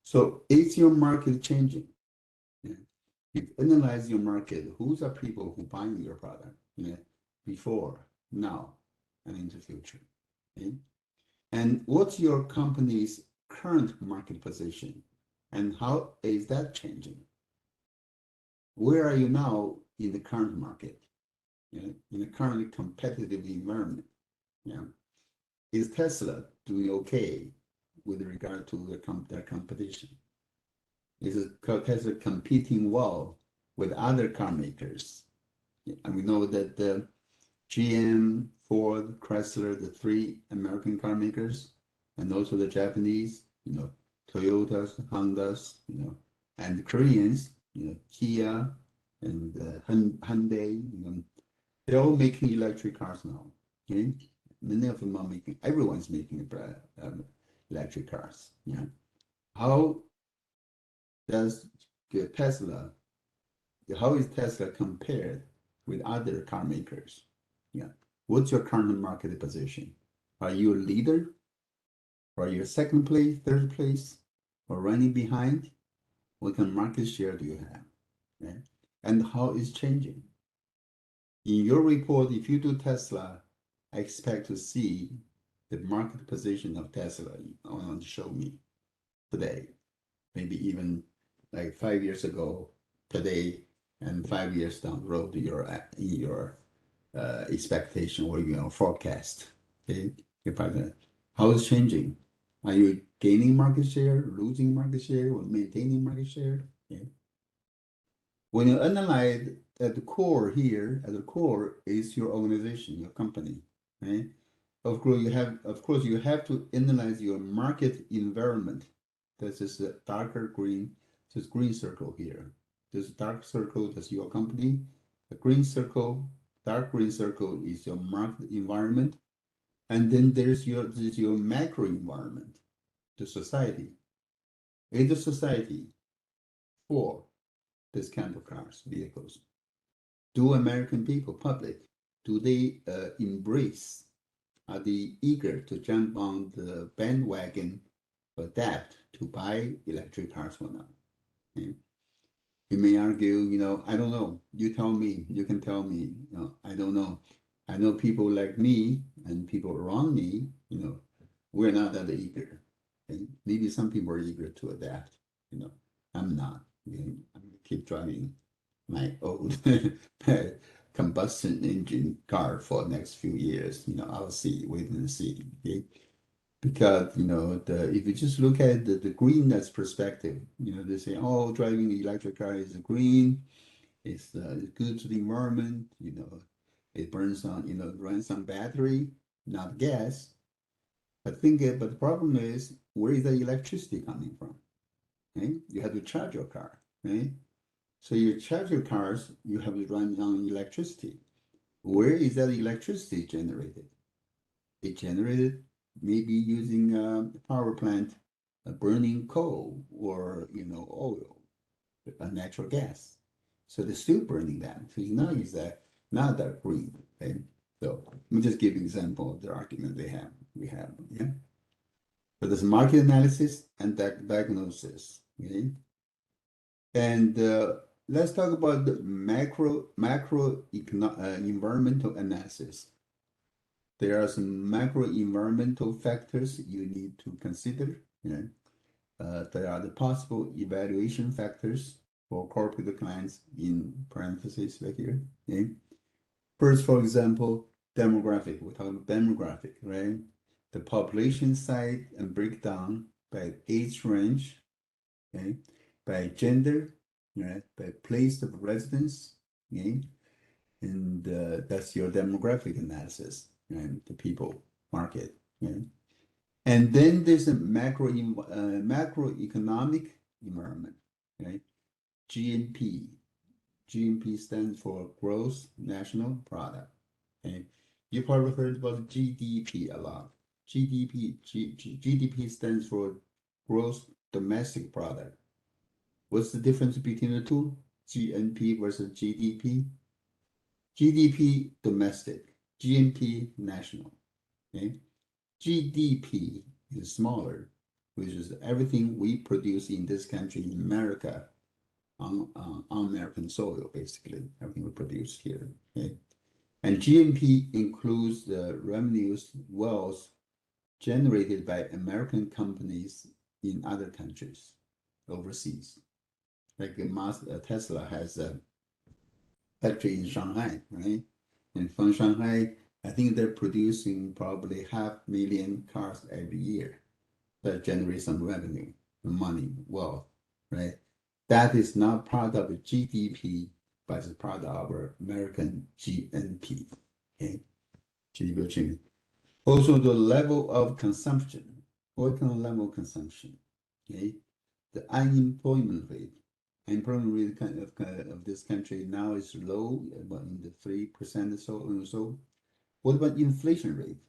So is your market changing? Yeah. You analyze your market. Who's the people who buying your product? Before, now, and in the future. Okay? And what's your company's current market position? And how is that changing? Where are you now in the current market? In the currently competitive environment? Is Tesla doing okay with regard to their competition? Is Tesla competing well with other car makers? And we know that the GM, Ford, Chrysler, the three American car makers, and also the Japanese, Toyotas, Hondas, and the Koreans, Kia and Hyundai, they're all making electric cars now. Okay? Many of them are everyone's making electric cars. How does Tesla, how is Tesla compared with other car makers? What's your current market position? Are you a leader? Or are you second place, third place, or running behind? What kind of market share do you have? Okay? And how is changing? In your report, if you do Tesla, I expect to see the market position of Tesla on show me today, maybe even like 5 years ago, today, and 5 years down the road, your expectation or forecast. Okay, how is changing? Are you gaining market share, losing market share, or maintaining market share? Okay. When you analyze at the core here, at the core is your organization, your company. Right? Of course, you have to analyze your market environment. This is the darker green. This green circle here. This dark circle is your company. The green circle, dark green circle is your market environment. And then there's your macro environment, the society. In the society, for this kind of cars, vehicles, do American people, public, do they embrace? Are they eager to jump on the bandwagon, adapt to buy electric cars or not? Okay. You may argue, I don't know. You tell me. You can tell me. I don't know. I know people like me and people around me. We're not that eager. Okay? Maybe some people are eager to adapt. I'm not. I'm gonna keep driving my old combustion engine car for the next few years. I'll see, wait and see. Okay? Because if you just look at the greenness perspective, they say, oh, driving an electric car is green, it's good to the environment, it burns on, runs on battery, not gas. But the problem is, where is the electricity coming from? Okay? You have to charge your car, right? So you charge your cars, you have to run on electricity. Where is that electricity generated? It generated maybe using a power plant, burning coal or oil, natural gas. So they're still burning that. So now is that not that green. Okay, so let me just give you an example of the argument we have. Yeah, so there's market analysis and diagnosis. Okay, and let's talk about the macro environmental analysis. There are some macro environmental factors you need to consider. You know, there are the possible evaluation factors for corporate clients in parentheses right here. Okay. First, for example, demographic. We're talking demographic, right? The population size and breakdown by age range, okay, by gender, right, by place of residence, okay, and that's your demographic analysis, right? The people market, right? And then there's a macroeconomic environment, right? GNP. GNP stands for Gross National Product. Okay, you probably heard about GDP a lot. GDP stands for Gross Domestic Product. What's the difference between the two? GNP versus GDP. GDP domestic, GNP national. Okay, GDP is smaller, which is everything we produce in this country in America on American soil, basically everything we produce here. Okay, and GNP includes the revenues, wealth generated by American companies in other countries, overseas. Like Tesla has a factory in Shanghai, right? And from Shanghai, I think they're producing probably 500,000 cars every year that generate some revenue, money, wealth, right? That is not part of the GDP, but it's part of our American GNP. Okay, GDP. Also, the level of consumption. What kind of level of consumption? Okay, the unemployment rate. Unemployment rate of this country now is low, about in the 3% or so. What about inflation rate?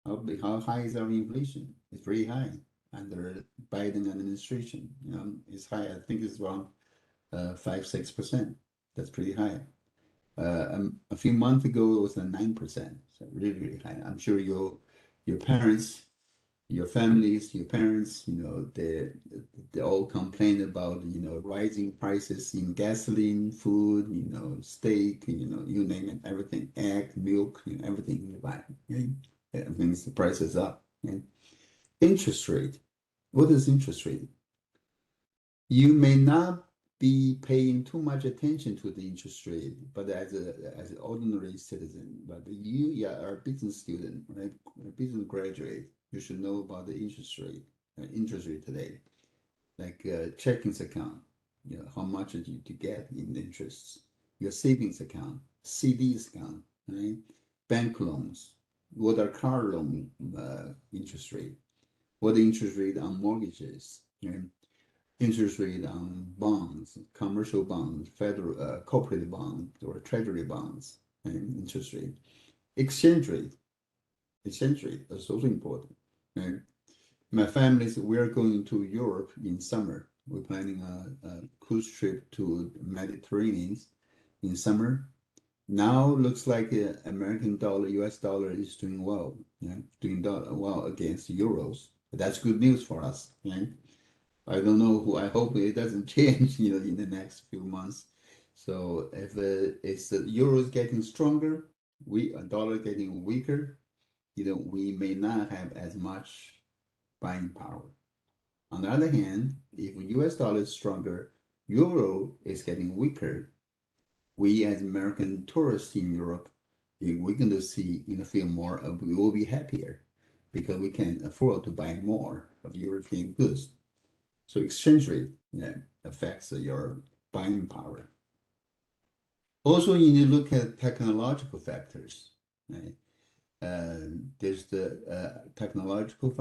How high is our inflation? It's very high under Biden administration. You know, it's high. I think it's around 5-6%. That's pretty high. A few months ago, it was 9%. So really, really high. I'm sure your parents, your families, your parents, you know, they all complain about, you know, rising prices in gasoline, food, you know, steak, you know, you name it, everything, egg, milk, you know, everything you buy. Okay? Everything's the price is up. Okay? Interest rate. What is interest rate? You may not be paying too much attention to the interest rate, but as an ordinary citizen, but you are a business student, right? A business graduate, you should know about the interest rate today, like checkings account, you know, how much did you to get in interest, your savings account, CDs account, right? Bank loans, what are car loan interest rate, what the interest rate on mortgages, right? Interest rate on bonds, commercial bonds, federal corporate bonds, or treasury bonds, and interest rate. Exchange rate. Exchange rate is also important. Right? My family, we're going to Europe in summer. We're planning a cruise trip to Mediterranean in summer. Now looks like the American dollar, US dollar is doing well, doing well against euros. That's good news for us, right? I don't know who. I hope it doesn't change, you know, in the next few months. So if it's the euro is getting stronger, a dollar getting weaker, you know, we may not have as much buying power. On the other hand, if U.S. dollar is stronger, euro is getting weaker. We as American tourists in Europe, we're going to see, you know, feel more. We will be happier because we can afford to buy more of European goods. So exchange rate, yeah, affects your buying power. Also, you need to look at technological factors, right? There's the technological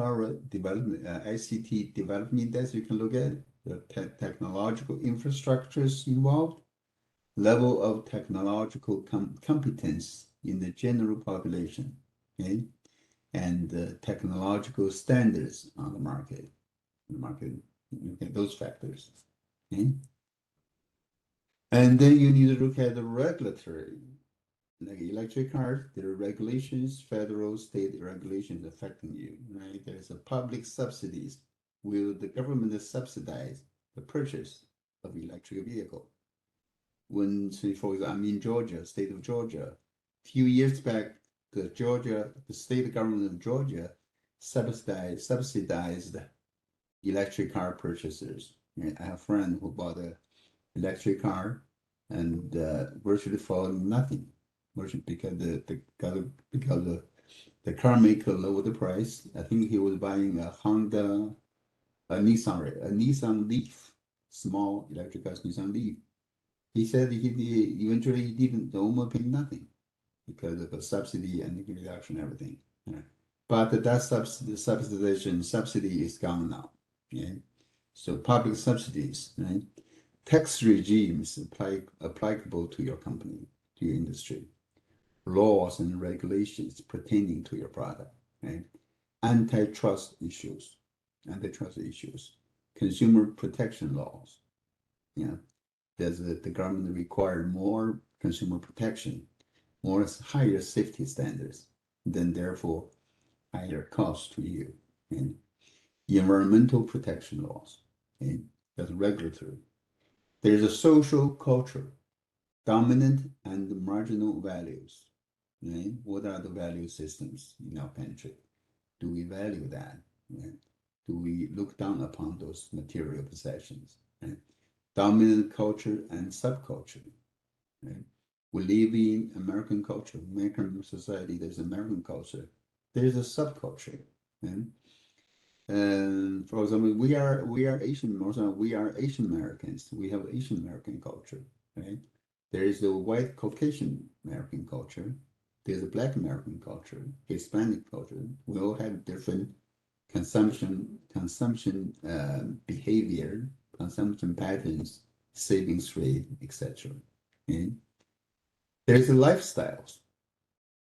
development, ICT development index you can look at, the technological infrastructures involved, level of technological competence in the general population, okay? And technological standards on the market. Those factors. Okay? And then you need to look at the regulatory, like electric cars, there are regulations, federal, state regulations affecting you, right? There's a public subsidies. Will the government subsidize the purchase of electric vehicle? When, say, for example, I'm in Georgia, state of Georgia, a few years back, the state government of Georgia subsidized electric car purchasers. I have a friend who bought an electric car and virtually for nothing, virtually because the car maker lowered the price. I think he was buying a Nissan Leaf, small electric car, Nissan Leaf. He said eventually he didn't almost pay nothing because of the subsidy and the reduction and everything. Yeah. But that subsidy is gone now. Okay? So public subsidies, right? Tax regimes applicable to your company, to your industry, laws and regulations pertaining to your product, right? Antitrust issues, consumer protection laws. Yeah, does the government require more consumer protection, more higher safety standards, then therefore higher cost to you, and environmental protection laws, and that's regulatory. There's a social culture, dominant and marginal values. Right? What are the value systems in our country? Do we value that? Right? Do we look down upon those material possessions? Right? Dominant culture and subculture. Right? We live in American culture, American society. There's American culture. There's a subculture. Right? And for example, we are Asian. We are Asian Americans. We have Asian American culture, right? There is the white Caucasian American culture. There's a Black American culture, Hispanic culture. We all have different consumption behavior, consumption patterns, savings rate, etc. Okay? There's the lifestyles,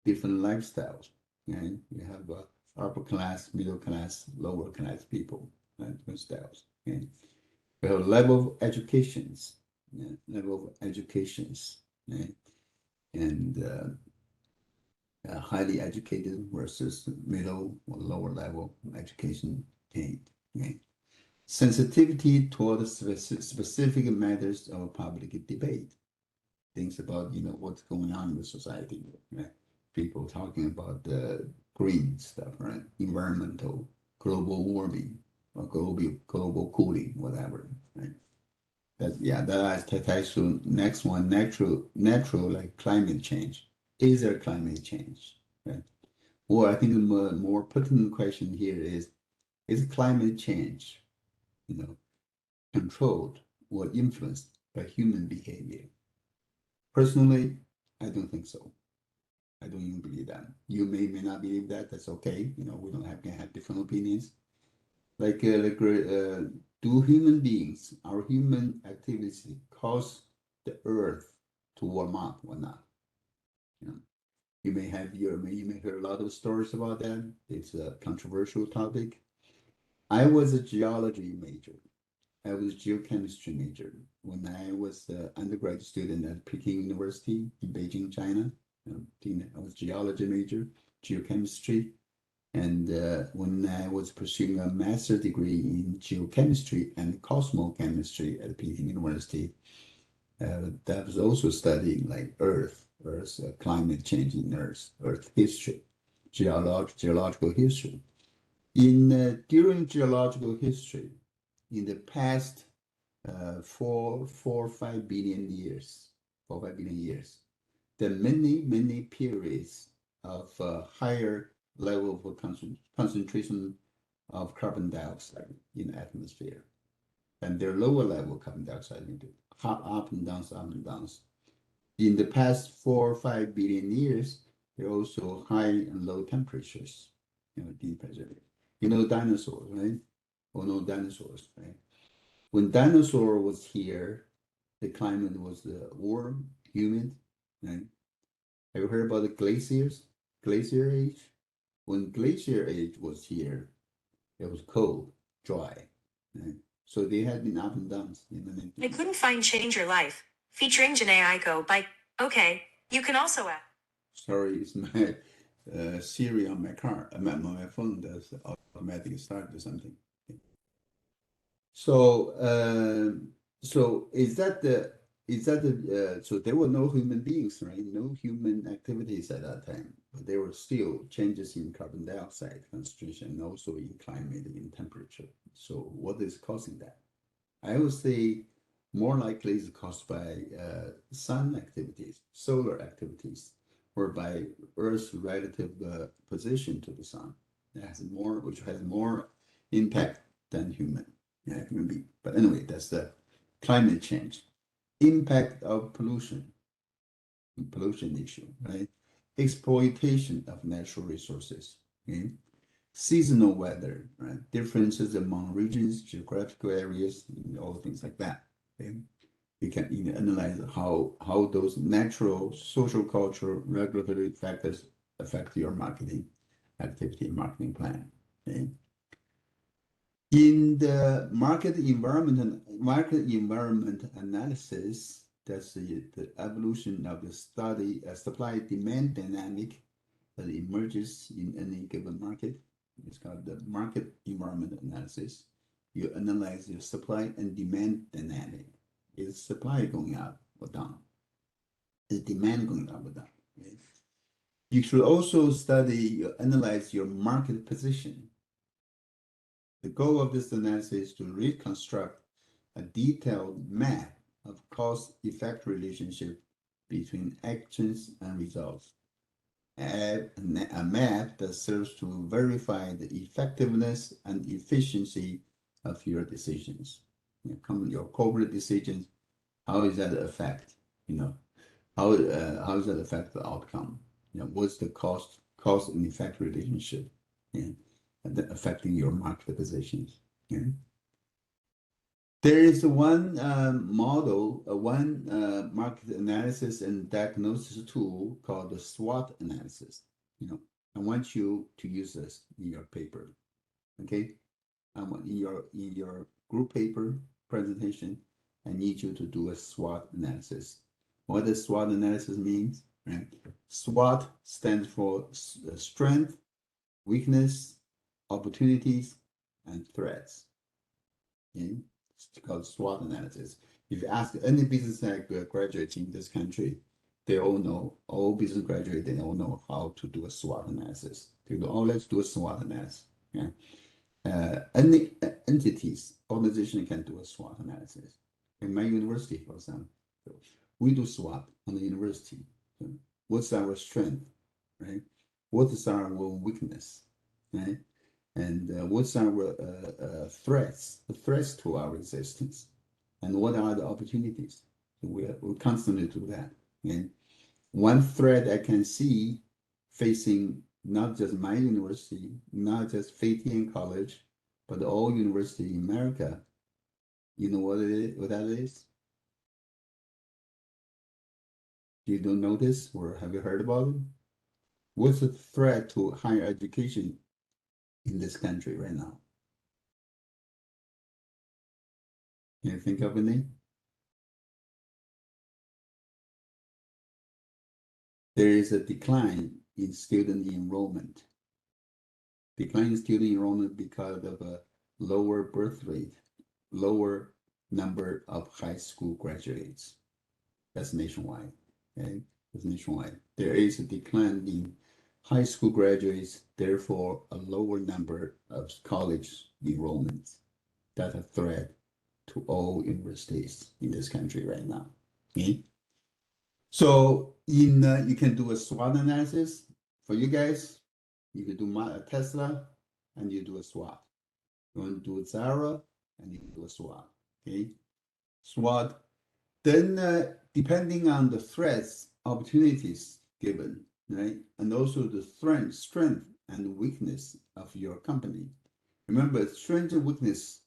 different lifestyles. Okay? You have upper class, middle class, lower class people, right? Different styles. Okay? We have level of educations, right? And highly educated versus middle or lower level education gained. Okay? Sensitivity toward specific matters of public debate. Things about what's going on in the society. Right? People talking about the green stuff, right? Environmental, global warming, or global cooling, whatever. Right? That ties to next one, natural like climate change. Is there climate change? Right? Or I think the more pertinent question here is climate change, controlled or influenced by human behavior? Personally, I don't think so. I don't even believe that. You may not believe that. That's okay. We don't can have different opinions. Do human beings, our human activities, cause the Earth to warm up or not? You may hear a lot of stories about that. It's a controversial topic. I was a geology major. I was a geochemistry major when I was an undergraduate student at Peking University in Beijing, China. I was geology major, geochemistry. And when I was pursuing a master's degree in geochemistry and cosmochemistry at Peking University, that was also studying like Earth's climate change in Earth history, geological history. During geological history, in the past 4 or 5 billion years, there are many periods of higher level of concentration of carbon dioxide in the atmosphere, and their lower level carbon dioxide up and downs. In the past 4 or 5 billion years, there are also high and low temperatures, deep pressure. Dinosaurs, right? No dinosaurs, right? When dinosaur was here, the climate was warm, humid, right? Have you heard about the glacier age? When glacier age was here, it was cold, dry, right? So they had been up and downs. I couldn't find change your life. Featuring Janae Aiko by Okay. You can also add. Sorry, it's my Siri on my car. My phone does automatic start or something. So, so so there were no human beings, right? No human activities at that time, but there were still changes in carbon dioxide concentration and also in climate, in temperature. So what is causing that? I would say more likely is caused by sun activities, solar activities, or by Earth's relative position to the sun. Which has more impact than human being. But anyway, that's the climate change. Impact of pollution issue, right? Exploitation of natural resources, okay? Seasonal weather, right? Differences among regions, geographical areas, all things like that. Okay? You can even analyze how those natural, social, cultural, regulatory factors affect your marketing activity, marketing plan. Okay? In the market environment analysis, that's the evolution of the study supply demand dynamic that emerges in any given market. It's called the market environment analysis. You analyze the supply and demand dynamic. Is supply going up or down? Is demand going up or down? Okay. You should also analyze your market position. The goal of this analysis is to reconstruct a detailed map of cause-effect relationship between actions and results. A map that serves to verify the effectiveness and efficiency of your decisions. Your corporate decisions, how does that affect, how does that affect the outcome? What's the cause and effect relationship? And then affecting your market positions. There is one market analysis and diagnosis tool called the SWOT analysis. I want you to use this in your paper. Okay, I want in your group paper presentation, I need you to do a SWOT analysis. What does SWOT analysis means? Right? SWOT stands for strength, weakness, opportunities, and threats. Okay? It's called SWOT analysis. If you ask any business graduate in this country, they all know, all business graduates, they all know how to do a SWOT analysis. They go, oh, let's do a SWOT analysis. Yeah. Any entities, organization can do a SWOT analysis. In my university, for example, we do SWOT on the university. What's our strength, right? What is our weakness, right? And what's our threats to our existence, and what are the opportunities? We constantly do that. And one threat I can see facing not just my university, not just Ph.D. College, but all universities in America. You know what that is? You don't know this, or have you heard about it? What's the threat to higher education in this country right now? Can you think of any? There is a decline in student enrollment. Decline in student enrollment because of a lower birth rate, lower number of high school graduates. That's nationwide. Okay, that's nationwide. There is a decline in high school graduates, therefore a lower number of college enrollments. That's a threat to all universities in this country right now. Okay? So you can do a SWOT analysis. For you guys, you can do Tesla and you do a SWOT. You want to do Zara and you do a SWOT. Okay? SWOT. Then depending on the threats, opportunities given, right? And also the strength and weakness of your company. Remember, strength and weakness,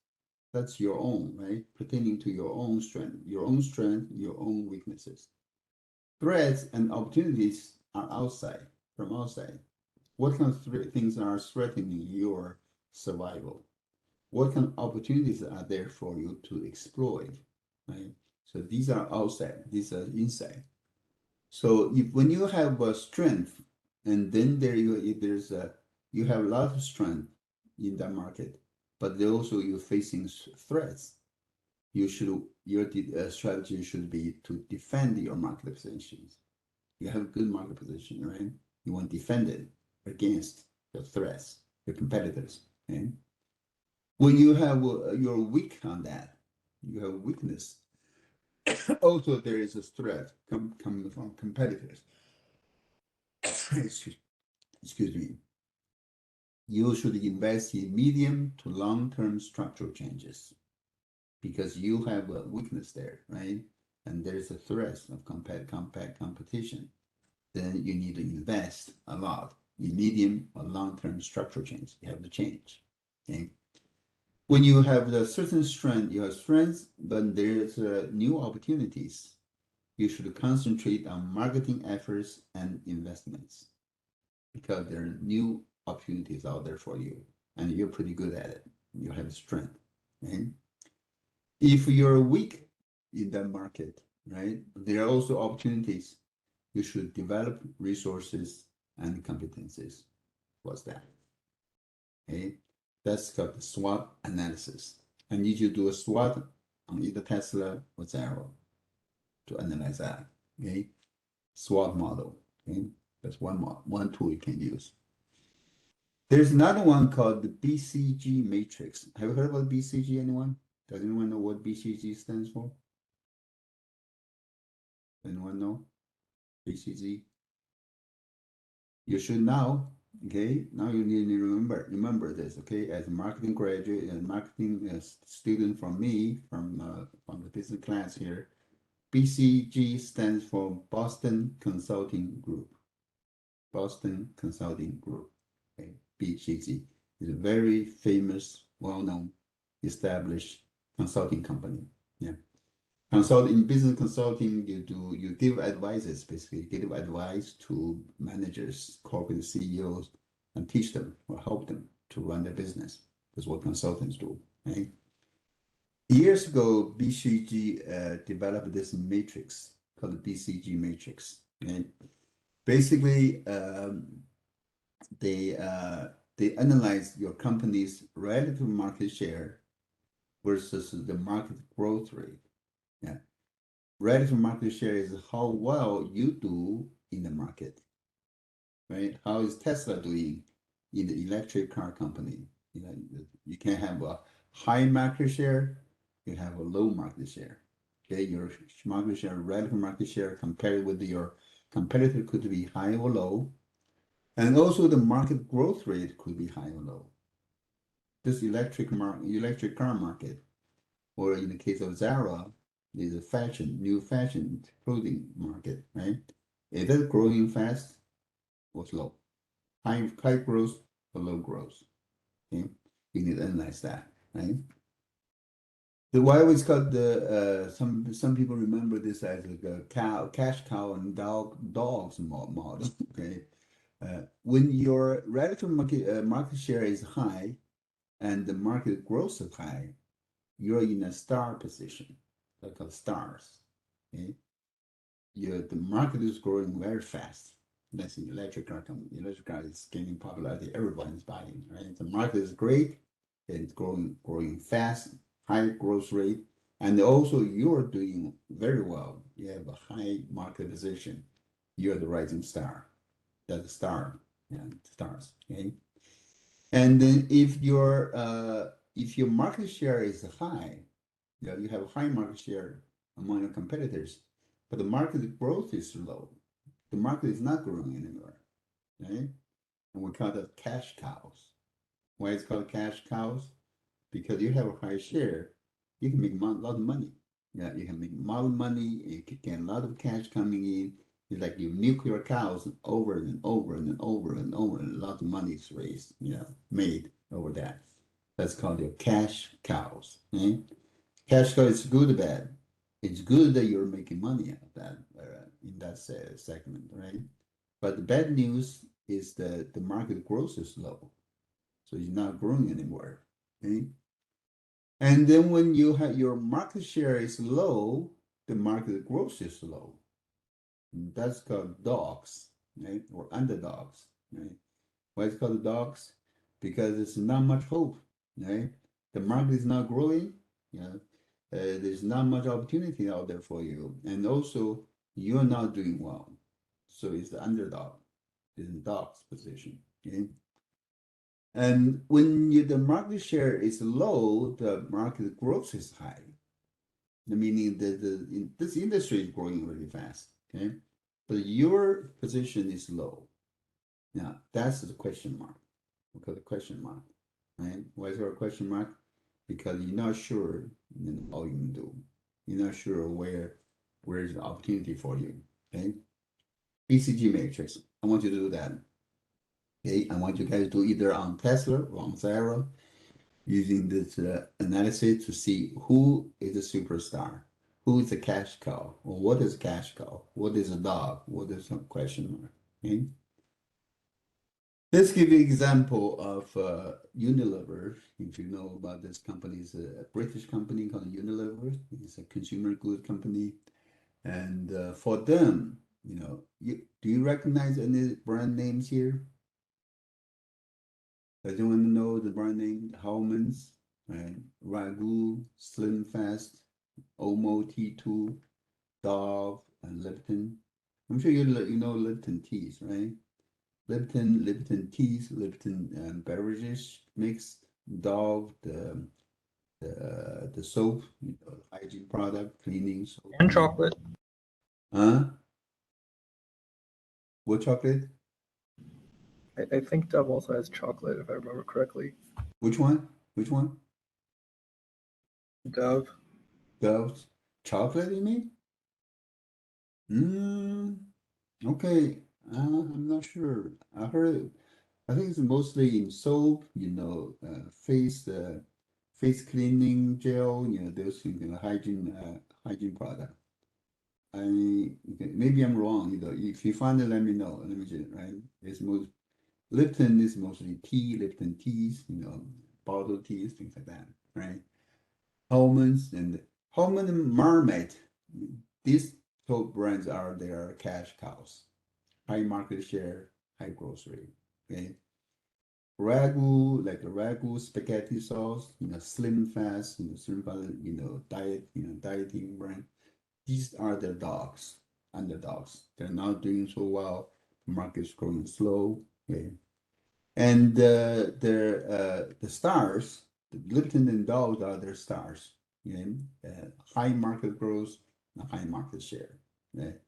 that's your own, right? Pertaining to your own strength, your own weaknesses. Threats and opportunities are from outside. What kind of things are threatening your survival? What kind of opportunities are there for you to exploit, right? So these are outside, these are inside. So if when you have a strength, and then you have a lot of strength in that market, but then also you're facing threats. Your strategy should be to defend your market positions. You have a good market position, right? You want to defend it against the threats, your competitors. Okay? When you have you're weak on that, you have weakness. Also, there is a threat coming from competitors. Excuse me. You should invest in medium to long-term structural changes because you have a weakness there, right? And there's a threat of competition. Then you need to invest a lot in medium or long-term structural change. You have to change. Okay. When you have the certain strength, you have strengths, but there's new opportunities. You should concentrate on marketing efforts and investments because there are new opportunities out there for you, and you're pretty good at it. You have strength. Okay. If you're weak in that market, right, there are also opportunities. You should develop resources and competencies. What's that? Okay, that's called the SWOT analysis. I need you to do a SWOT on either Tesla or Zero to analyze that. Okay, SWOT model. Okay, that's one tool you can use. There's another one called the BCG matrix. Have you heard about BCG? Anyone? Does anyone know what BCG stands for? Anyone know? BCG? You should know. Okay, now you need to remember this. Okay, as a marketing graduate and marketing student from me from the business class here, BCG stands for Boston Consulting Group. Boston Consulting Group. Okay, BCG is a very famous, well-known, established consulting company. Yeah. In business consulting, you give advices, basically give advice to managers, corporate CEOs, and teach them or help them to run their business. That's what consultants do. Right? Years ago, BCG developed this matrix called the BCG matrix. Right? Basically, they analyze your company's relative market share versus the market growth rate. Yeah. Relative market share is how well you do in the market, right? How is Tesla doing in the electric car company? You can have a high market share, you have a low market share. Okay, your market share, relative market share compared with your competitor could be high or low, and also the market growth rate could be high or low. This electric car market, or in the case of Zara, is a new fashion clothing market, right? Is it growing fast or slow? High growth or low growth? Okay, you need to analyze that, right? The why it's called the some people remember this as like a cash cow and dogs model. Okay, when your relative market share is high and the market growth is high, you're in a star position, like called stars. Okay, the market is growing very fast. That's the electric car company. Electric car is gaining popularity. Everyone's buying, right? The market is great. It's growing fast, high growth rate, and also you're doing very well. You have a high market position. You're the rising star. That's a star. Yeah, stars. Okay. And then if your market share is high, you have a high market share among your competitors, but the market growth is low. The market is not growing anymore, right? And we call that cash cows. Why it's called cash cows? Because you have a high share, you can make a lot of money. Yeah, you can make a lot of money. You can get a lot of cash coming in. It's like you milk your cows over and over and over and over, and a lot of money is raised, made over that. That's called your cash cows. Right? Cash cow is good or bad? It's good that you're making money out of that in that segment, right? But the bad news is that the market growth is low, so it's not growing anymore. Okay? And then when you have your market share is low, the market growth is slow. That's called dogs, right? Or underdogs, right? Why it's called dogs? Because it's not much hope, right? The market is not growing, you know, there's not much opportunity out there for you. And also, you're not doing well. So it's the underdog, it's in dog's position, okay? And when the market share is low, the market growth is high. Meaning this industry is growing really fast, okay? But your position is low. Now, that's the question mark. We call it question mark, right? Why is there a question mark? Because you're not sure all you can do. You're not sure where's the opportunity for you, okay? ECG matrix. I want you to do that. Okay, I want you guys to either on Tesla or on Zara using this analysis to see who is a superstar, who is a cash cow, or what is a cash cow, what is a dog, what is a question mark. Okay? Let's give you an example of Unilever. If you know about this company, it's a British company called Unilever. It's a consumer good company. And for them, do you recognize any brand names here? Does anyone know the brand name? Hellmann's, right? Ragu, Slim Fast, Omo T2, Dove, and Lipton. I'm sure you know Lipton teas, right? Lipton teas, Lipton beverages mix, Dove, the soap, hygiene product, cleaning soap. And chocolate. Huh? What chocolate? I think Dove also has chocolate, if I remember correctly. Which one? Which one? Dove. Dove's chocolate, you mean? Okay. I'm not sure. I think it's mostly in soap, face cleaning gel, those things, hygiene product. Maybe I'm wrong, if you find it, let me know. Let me just, right? Lipton is mostly tea, Lipton teas, bottled teas, things like that, right? Hellmann's and Marmite. These top brands are their cash cows, high market share, high growth rate. Okay, Ragu, like the Ragu spaghetti sauce, Slim Fast, Slim Fast, dieting brand. These are the dogs, underdogs. They're not doing so well. The market's growing slow. Okay, and the stars, the Lipton and Dogs are their stars. High market growth, and high market share. Okay?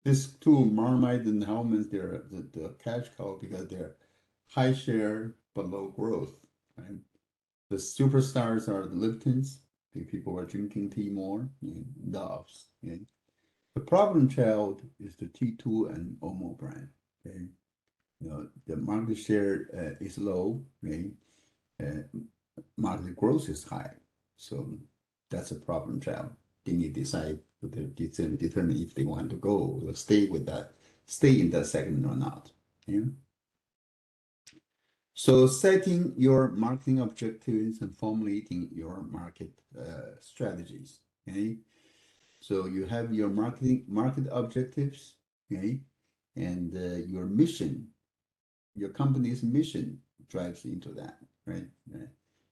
This two, Marmite and Hellmann's, they're the cash cow because they're high share but low growth. Right? The superstars are the Liptons. People are drinking tea more. Doves. Okay? The problem child is the T2 and Omo brand. Okay? The market share is low. Okay? Market growth is high. So that's a problem child. They need to decide, determine if they want to go or stay in that segment or not. Yeah. So setting your marketing objectives and formulating your market strategies. Okay. So you have your market objectives. Okay. And your mission, your company's mission drives into that, right?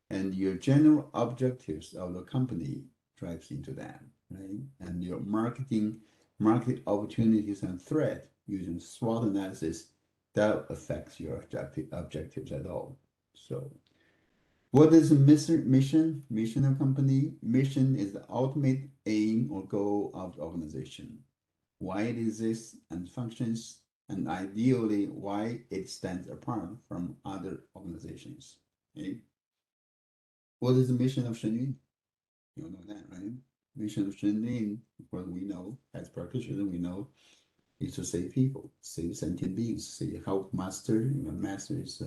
And your general objectives of the company drives into that, right? And your market opportunities and threat using SWOT analysis, that affects your objectives at all. So what is the mission of company? Mission is the ultimate aim or goal of the organization. Why it exists and functions, and ideally why it stands apart from other organizations. Okay? What is the mission of Shenyin? You know that, right? Mission of Shenyin, of course, we know, as practitioners, we know, is to save people, save sentient beings, help master. Master is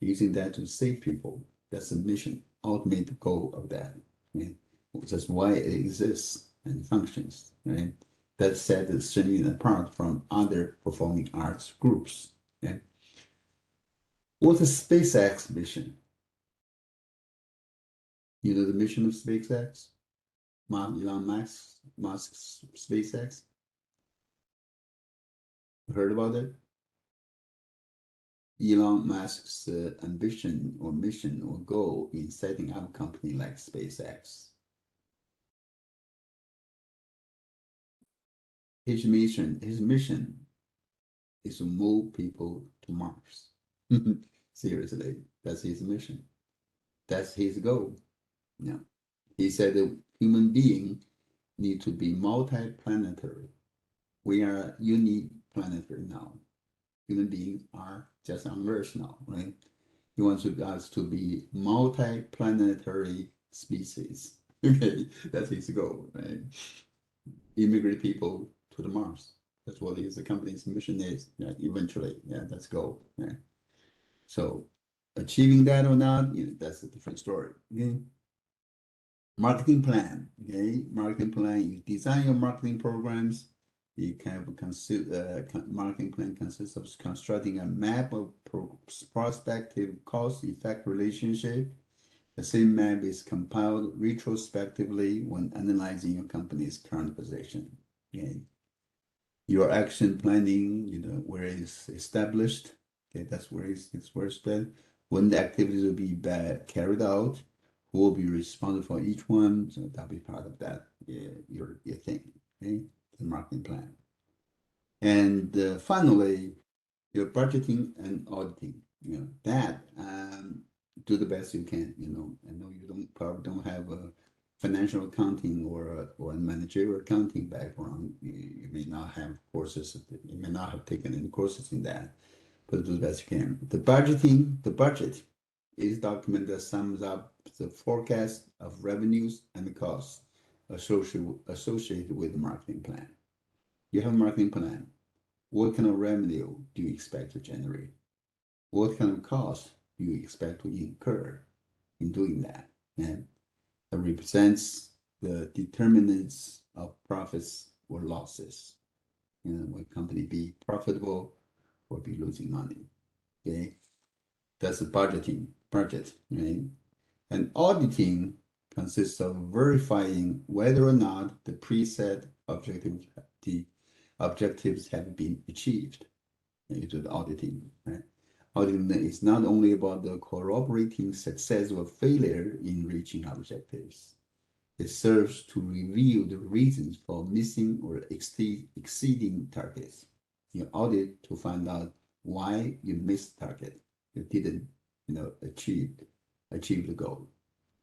using that to save people. That's the mission, ultimate goal of that. Right? That's why it exists and functions. Right? That sets Shenyin apart from other performing arts groups. Okay? What's the SpaceX mission? You know the mission of SpaceX? Elon Musk's SpaceX? Heard about it? Elon Musk's ambition or mission or goal in setting up a company like SpaceX. His mission is to move people to Mars. Seriously, that's his mission. That's his goal. Yeah. He said that human beings need to be multi-planetary. We are uniplanetary now. Human beings are just on Earth now, right? He wants us to be multi-planetary species. Okay, that's his goal, right? Immigrate people to the Mars. That's what the company's mission is. Yeah, eventually, yeah, that's goal. Yeah. So, achieving that or not, that's a different story. Okay. Marketing plan. Okay, marketing plan. You design your marketing programs. You can have marketing plan consists of constructing a map of prospective cause-effect relationship. The same map is compiled retrospectively when analyzing your company's current position. Okay. Your action planning, where it's established. Okay, that's where it's spent. When the activities will be carried out, who will be responsible for each one. So that'll be part of that, your thing, okay? The marketing plan. And finally, your budgeting and auditing. That do the best you can. I know you probably don't have a financial accounting or a managerial accounting background. You may not have courses. You may not have taken any courses in that, but do the best you can. The budget is a document that sums up the forecast of revenues and the costs associated with the marketing plan. You have a marketing plan. What kind of revenue do you expect to generate? What kind of cost do you expect to incur in doing that? And it represents the determinants of profits or losses. Will company be profitable or be losing money? Okay, that's the budget, right? And auditing consists of verifying whether or not the preset objectives have been achieved. You do the auditing, right? Auditing is not only about the corroborating success or failure in reaching objectives. It serves to reveal the reasons for missing or exceeding targets. You audit to find out why you missed target. You didn't, achieve the goal,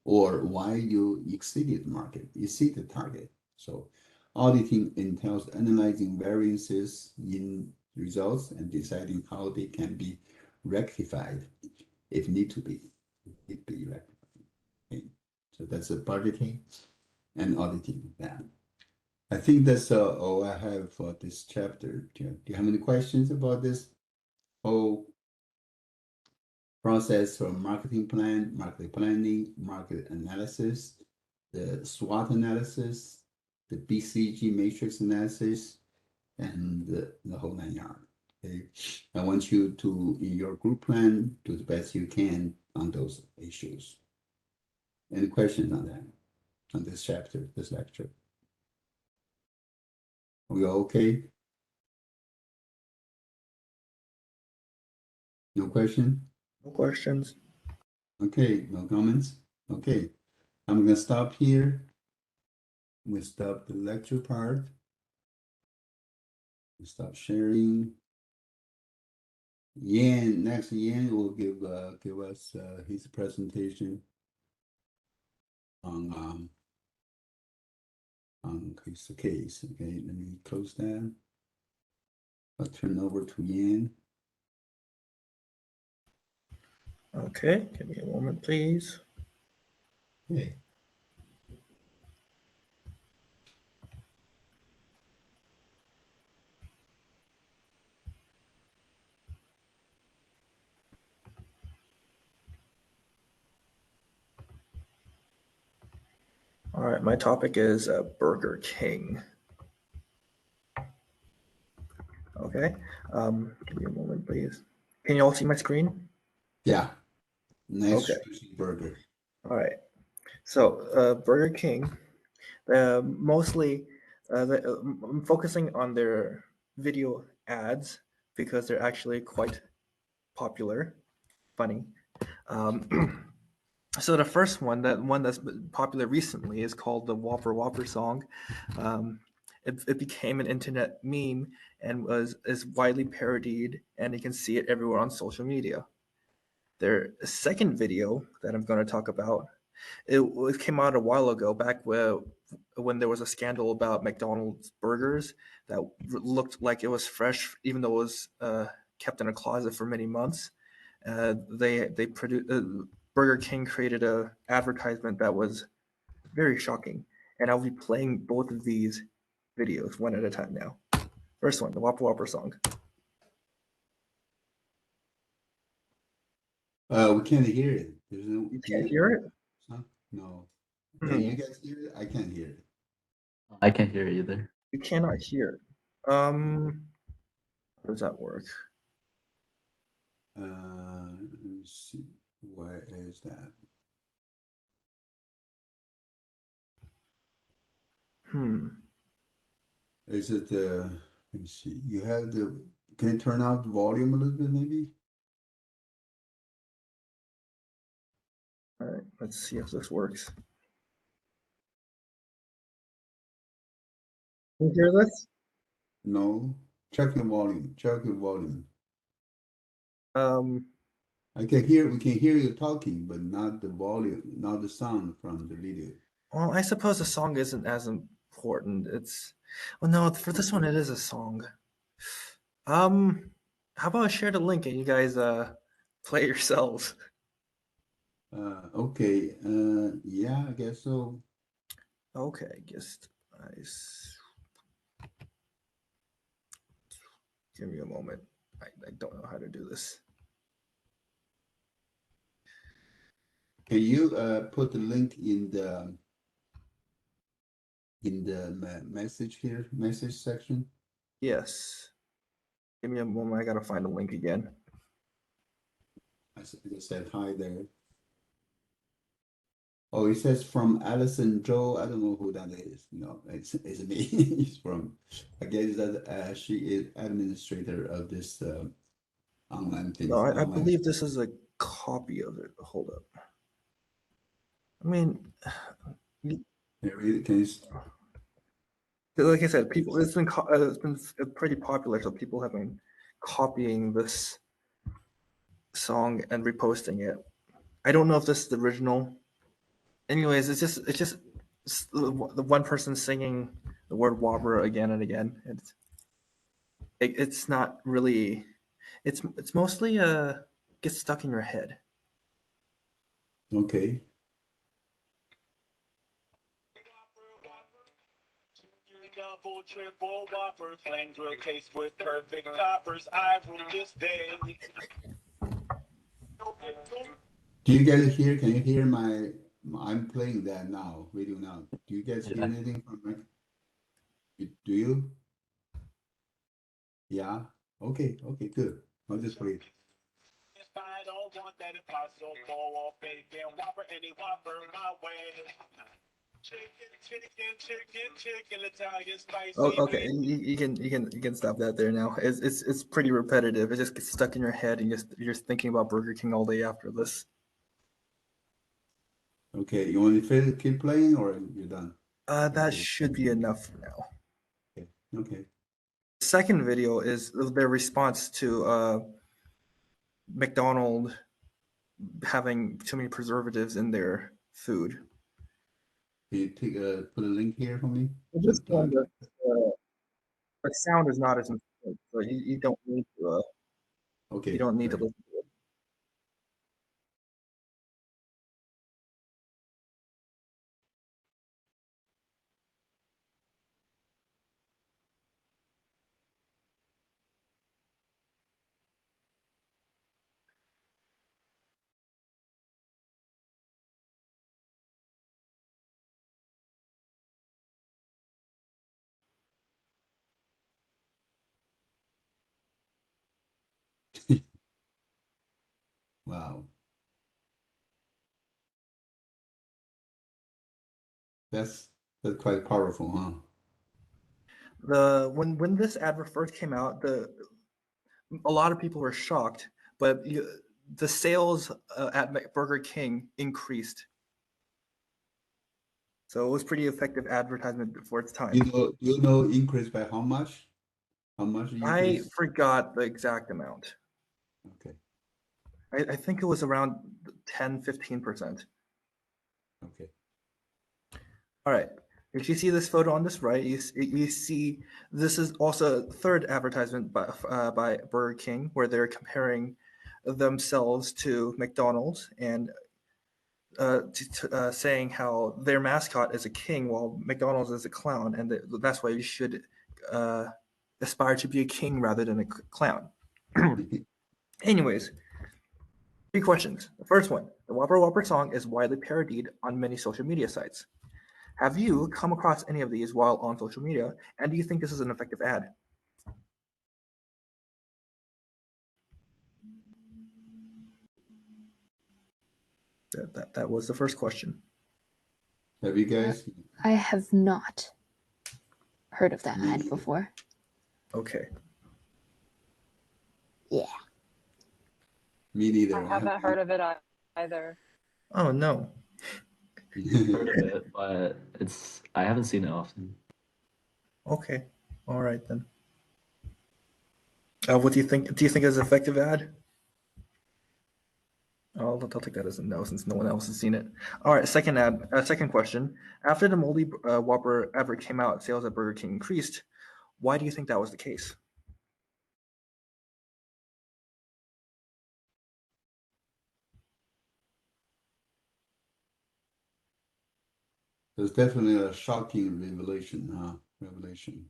or why you exceeded the target. So auditing entails analyzing variances in results and deciding how they can be rectified if need to be rectified. Okay. So that's the budgeting and auditing that. I think that's all I have for this chapter. Do you have any questions about this whole process for marketing plan, market planning, market analysis, the SWOT analysis, the BCG matrix analysis, and the whole 9 yards? Okay. I want you to, in your group plan, do the best you can on those issues. Any questions on that, on this chapter, this lecture? We all okay? No question? No questions. Okay, no comments? Okay, I'm gonna stop here. We stop the lecture part. We stop sharing. Next Yan will give us his presentation on his case. Okay, let me close that. I'll turn over to Yan. Okay, give me a moment, please. Okay. All right, my topic is Burger King. Okay, give me a moment, please. Can you all see my screen? Yeah. Nice Okay. juicy burger. All right. So Burger King, Mostly, I'm focusing on their video ads because they're actually quite popular, funny. So the first one, that one that's been popular recently, is called the Whopper Whopper song. It became an internet meme and is widely parodied, and you can see it everywhere on social media. Their second video that I'm going to talk about, it came out a while ago, back when there was a scandal about McDonald's burgers that looked like it was fresh, even though it was kept in a closet for many months. They produced Burger King created a advertisement that was very shocking, and I'll be playing both of these videos one at a time now. First one, the Whopper Whopper song. We can't hear it. There's no. You can't hear it? Huh? No. Hmm. Can you guys hear it? I can't hear it. I can't hear it either. You cannot hear it. How does that work? Let me see. Where is that? Is it let me see. You have the. Can you turn out the volume a little bit, maybe? All right, let's see if this works. Can you hear this? No. Check the volume. Check the volume. Um, I can hear. We can hear you talking, but not the volume, not the sound from the video. well, I suppose the song isn't as important. Well, no, for this one, it is a song. How about I share the link and you guys play it yourselves? Okay. Yeah, I guess so. Okay, give me a moment. I don't know how to do this. Can you put the link in the message here, message section? Yes. Give me a moment. I gotta find the link again. I just said hi there. Oh, it says from Allison Joe. I don't know who that is. No, it's me. It's from. I guess that she is administrator of this online thing. No, I Online. believe this is a copy of it. Hold up. I mean, Can you, like I said, people it's been pretty popular, so people have been copying this song and reposting it. I don't know if this is the original. Anyways, it's just the one person singing the word Whopper again and again. It's not really. It's mostly gets stuck in your head. okay. Double, triple Whopper, flame grill case with perfect toppers. I rule this day. Do you guys hear? Can you hear my? I'm playing that now, video now. Do you guys hear Yeah. anything from my? Do you? Yeah. Okay. Okay. Good. I'll just play it. If I don't want that impossible or bacon Whopper, any Whopper my way. Chicken, Italian spicy. Oh, okay, you can stop that there now. It's pretty repetitive. It just gets stuck in your head, and you're just thinking about Burger King all day after this. Okay. You want to keep playing, or you're done? That should be enough for now. Okay. Okay. Second video is their response to McDonald's having too many preservatives in their food. Can you put a link here for me? This one, the sound is not as important, so you don't need to. Okay. You don't need to all right. listen to it. Wow. That's That's quite powerful, huh? When this advert first came out, a lot of people were shocked, but the sales at Burger King increased. So it was pretty effective advertisement for its time. You know increase by how much? How much I increase? forgot the exact amount. Okay. I think it was around 10-15%. Okay. All right. If you see this photo on this right, you see this is also a third advertisement by Burger King where they're comparing themselves to McDonald's and saying how their mascot is a king while McDonald's is a clown, and that's why you should aspire to be a king rather than a clown. Anyways, 3 questions. The first one, the Whopper Whopper song is widely parodied on many social media sites. Have you come across any of these while on social media, and do you think this is an effective ad? That was the first question. Have you guys? I have not heard of that Me ad neither. before. Okay. Yeah. Me neither. I haven't heard of it either. Oh no. Heard of it, but I haven't seen it often. Okay. All right then. What do you think? Do you think it's an effective ad? I'll take that as a no since no one else has seen it. All right, second question. After the moldy Whopper advert came out, sales at Burger King increased. Why do you think that was the case? It's definitely a shocking revelation, huh? Revelation.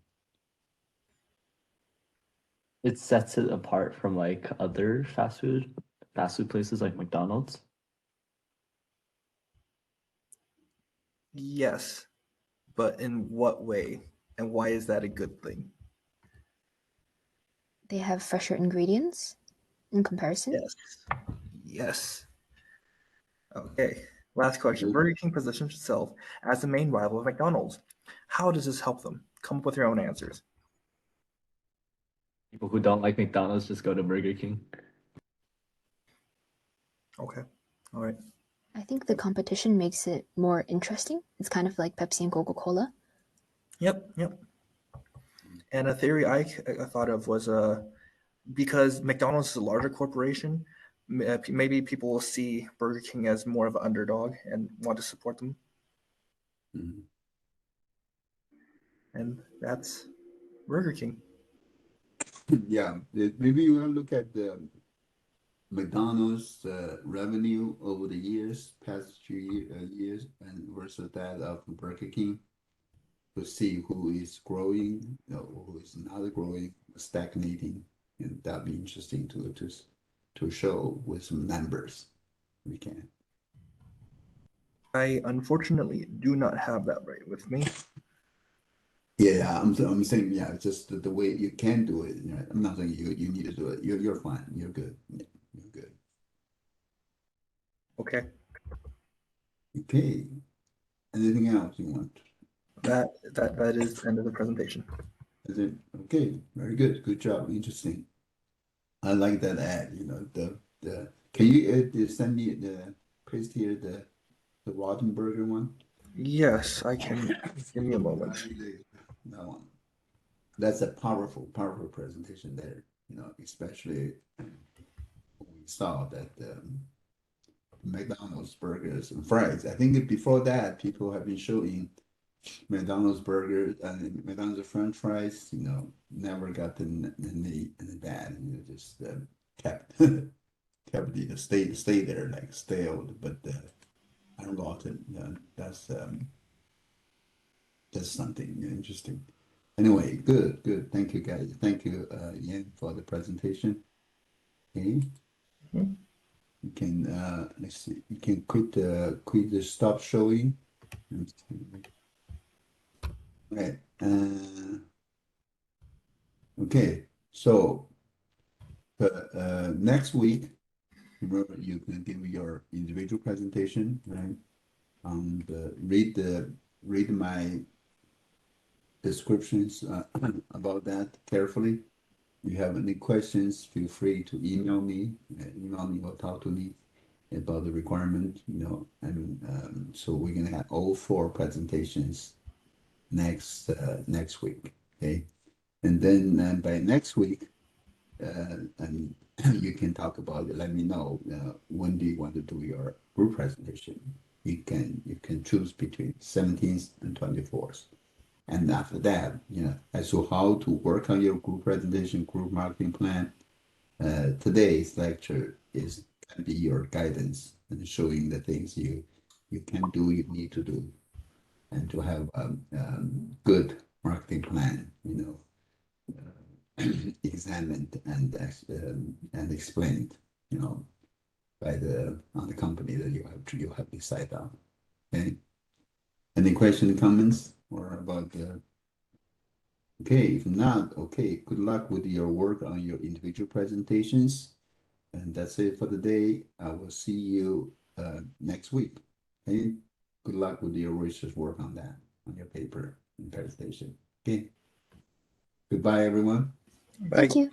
It sets it apart from like other fast food places like McDonald's. Yes, but in what way? And why is that a good thing? They have fresher ingredients in comparison. Yes. Yes. Okay. Last question. Burger King positions itself as the main rival of McDonald's. How does this help them? Come up with your own answers. People who don't like McDonald's just go to Burger King. Okay. All right. I think the competition makes it more interesting. It's kind of like Pepsi and Coca-Cola. Yep. And a theory I thought of was because McDonald's is a larger corporation, maybe people will see Burger King as more of an underdog and want to support them. Mhm. And that's Burger King. Yeah, maybe you want to look at the McDonald's revenue over the years, past few years, and versus that of Burger King to see who is growing, who is not growing, stagnating, and that'd be interesting to show with some numbers. We can. I unfortunately do not have that right with me. Yeah, I'm saying, yeah, it's just the way you can do it. You know, I'm not saying you need to do it. You're fine. You're good. Yeah, you're good. Okay. Okay. Anything else you want? That is the end of the presentation. Is it okay? Very good. Good job. Interesting. I like that ad. You know the. Can you send me the paste here the rotten burger one? Yes, I can. Give me a moment. That one. That's a powerful presentation there. You know, especially when we saw that McDonald's burgers and fries. I think before that, people have been showing McDonald's burgers and McDonald's French fries. You know, never got in the bad. You know, just kept kept the stay there like stale. But I don't know. That's something interesting. Anyway, good. Thank you, guys. Thank you, Yan, for the presentation. Okay. Mhm. You can let's see. You can quit the stop showing. Right. Okay. So next week, remember you can give your individual presentation, right? Read read my descriptions about that carefully. If you have any questions, feel free to email me or talk to me about the requirement, and so we're gonna have all 4 presentations next week, okay? And then by next week, and you can talk about it. Let me know when do you want to do your group presentation. You can choose between 17th and 24th. And after that, as to how to work on your group presentation, group marketing plan, today's lecture can be your guidance and showing the things you can do, you need to do, and to have a good marketing plan, examined and explained, by on the company that you have decided on. Okay. Any question, comments, or about the? Okay, if not, okay, good luck with your work on your individual presentations. And that's it for the day. I will see you next week. Okay, good luck with your research work on that, on your paper and presentation. Okay, goodbye, everyone. Bye. Thank you.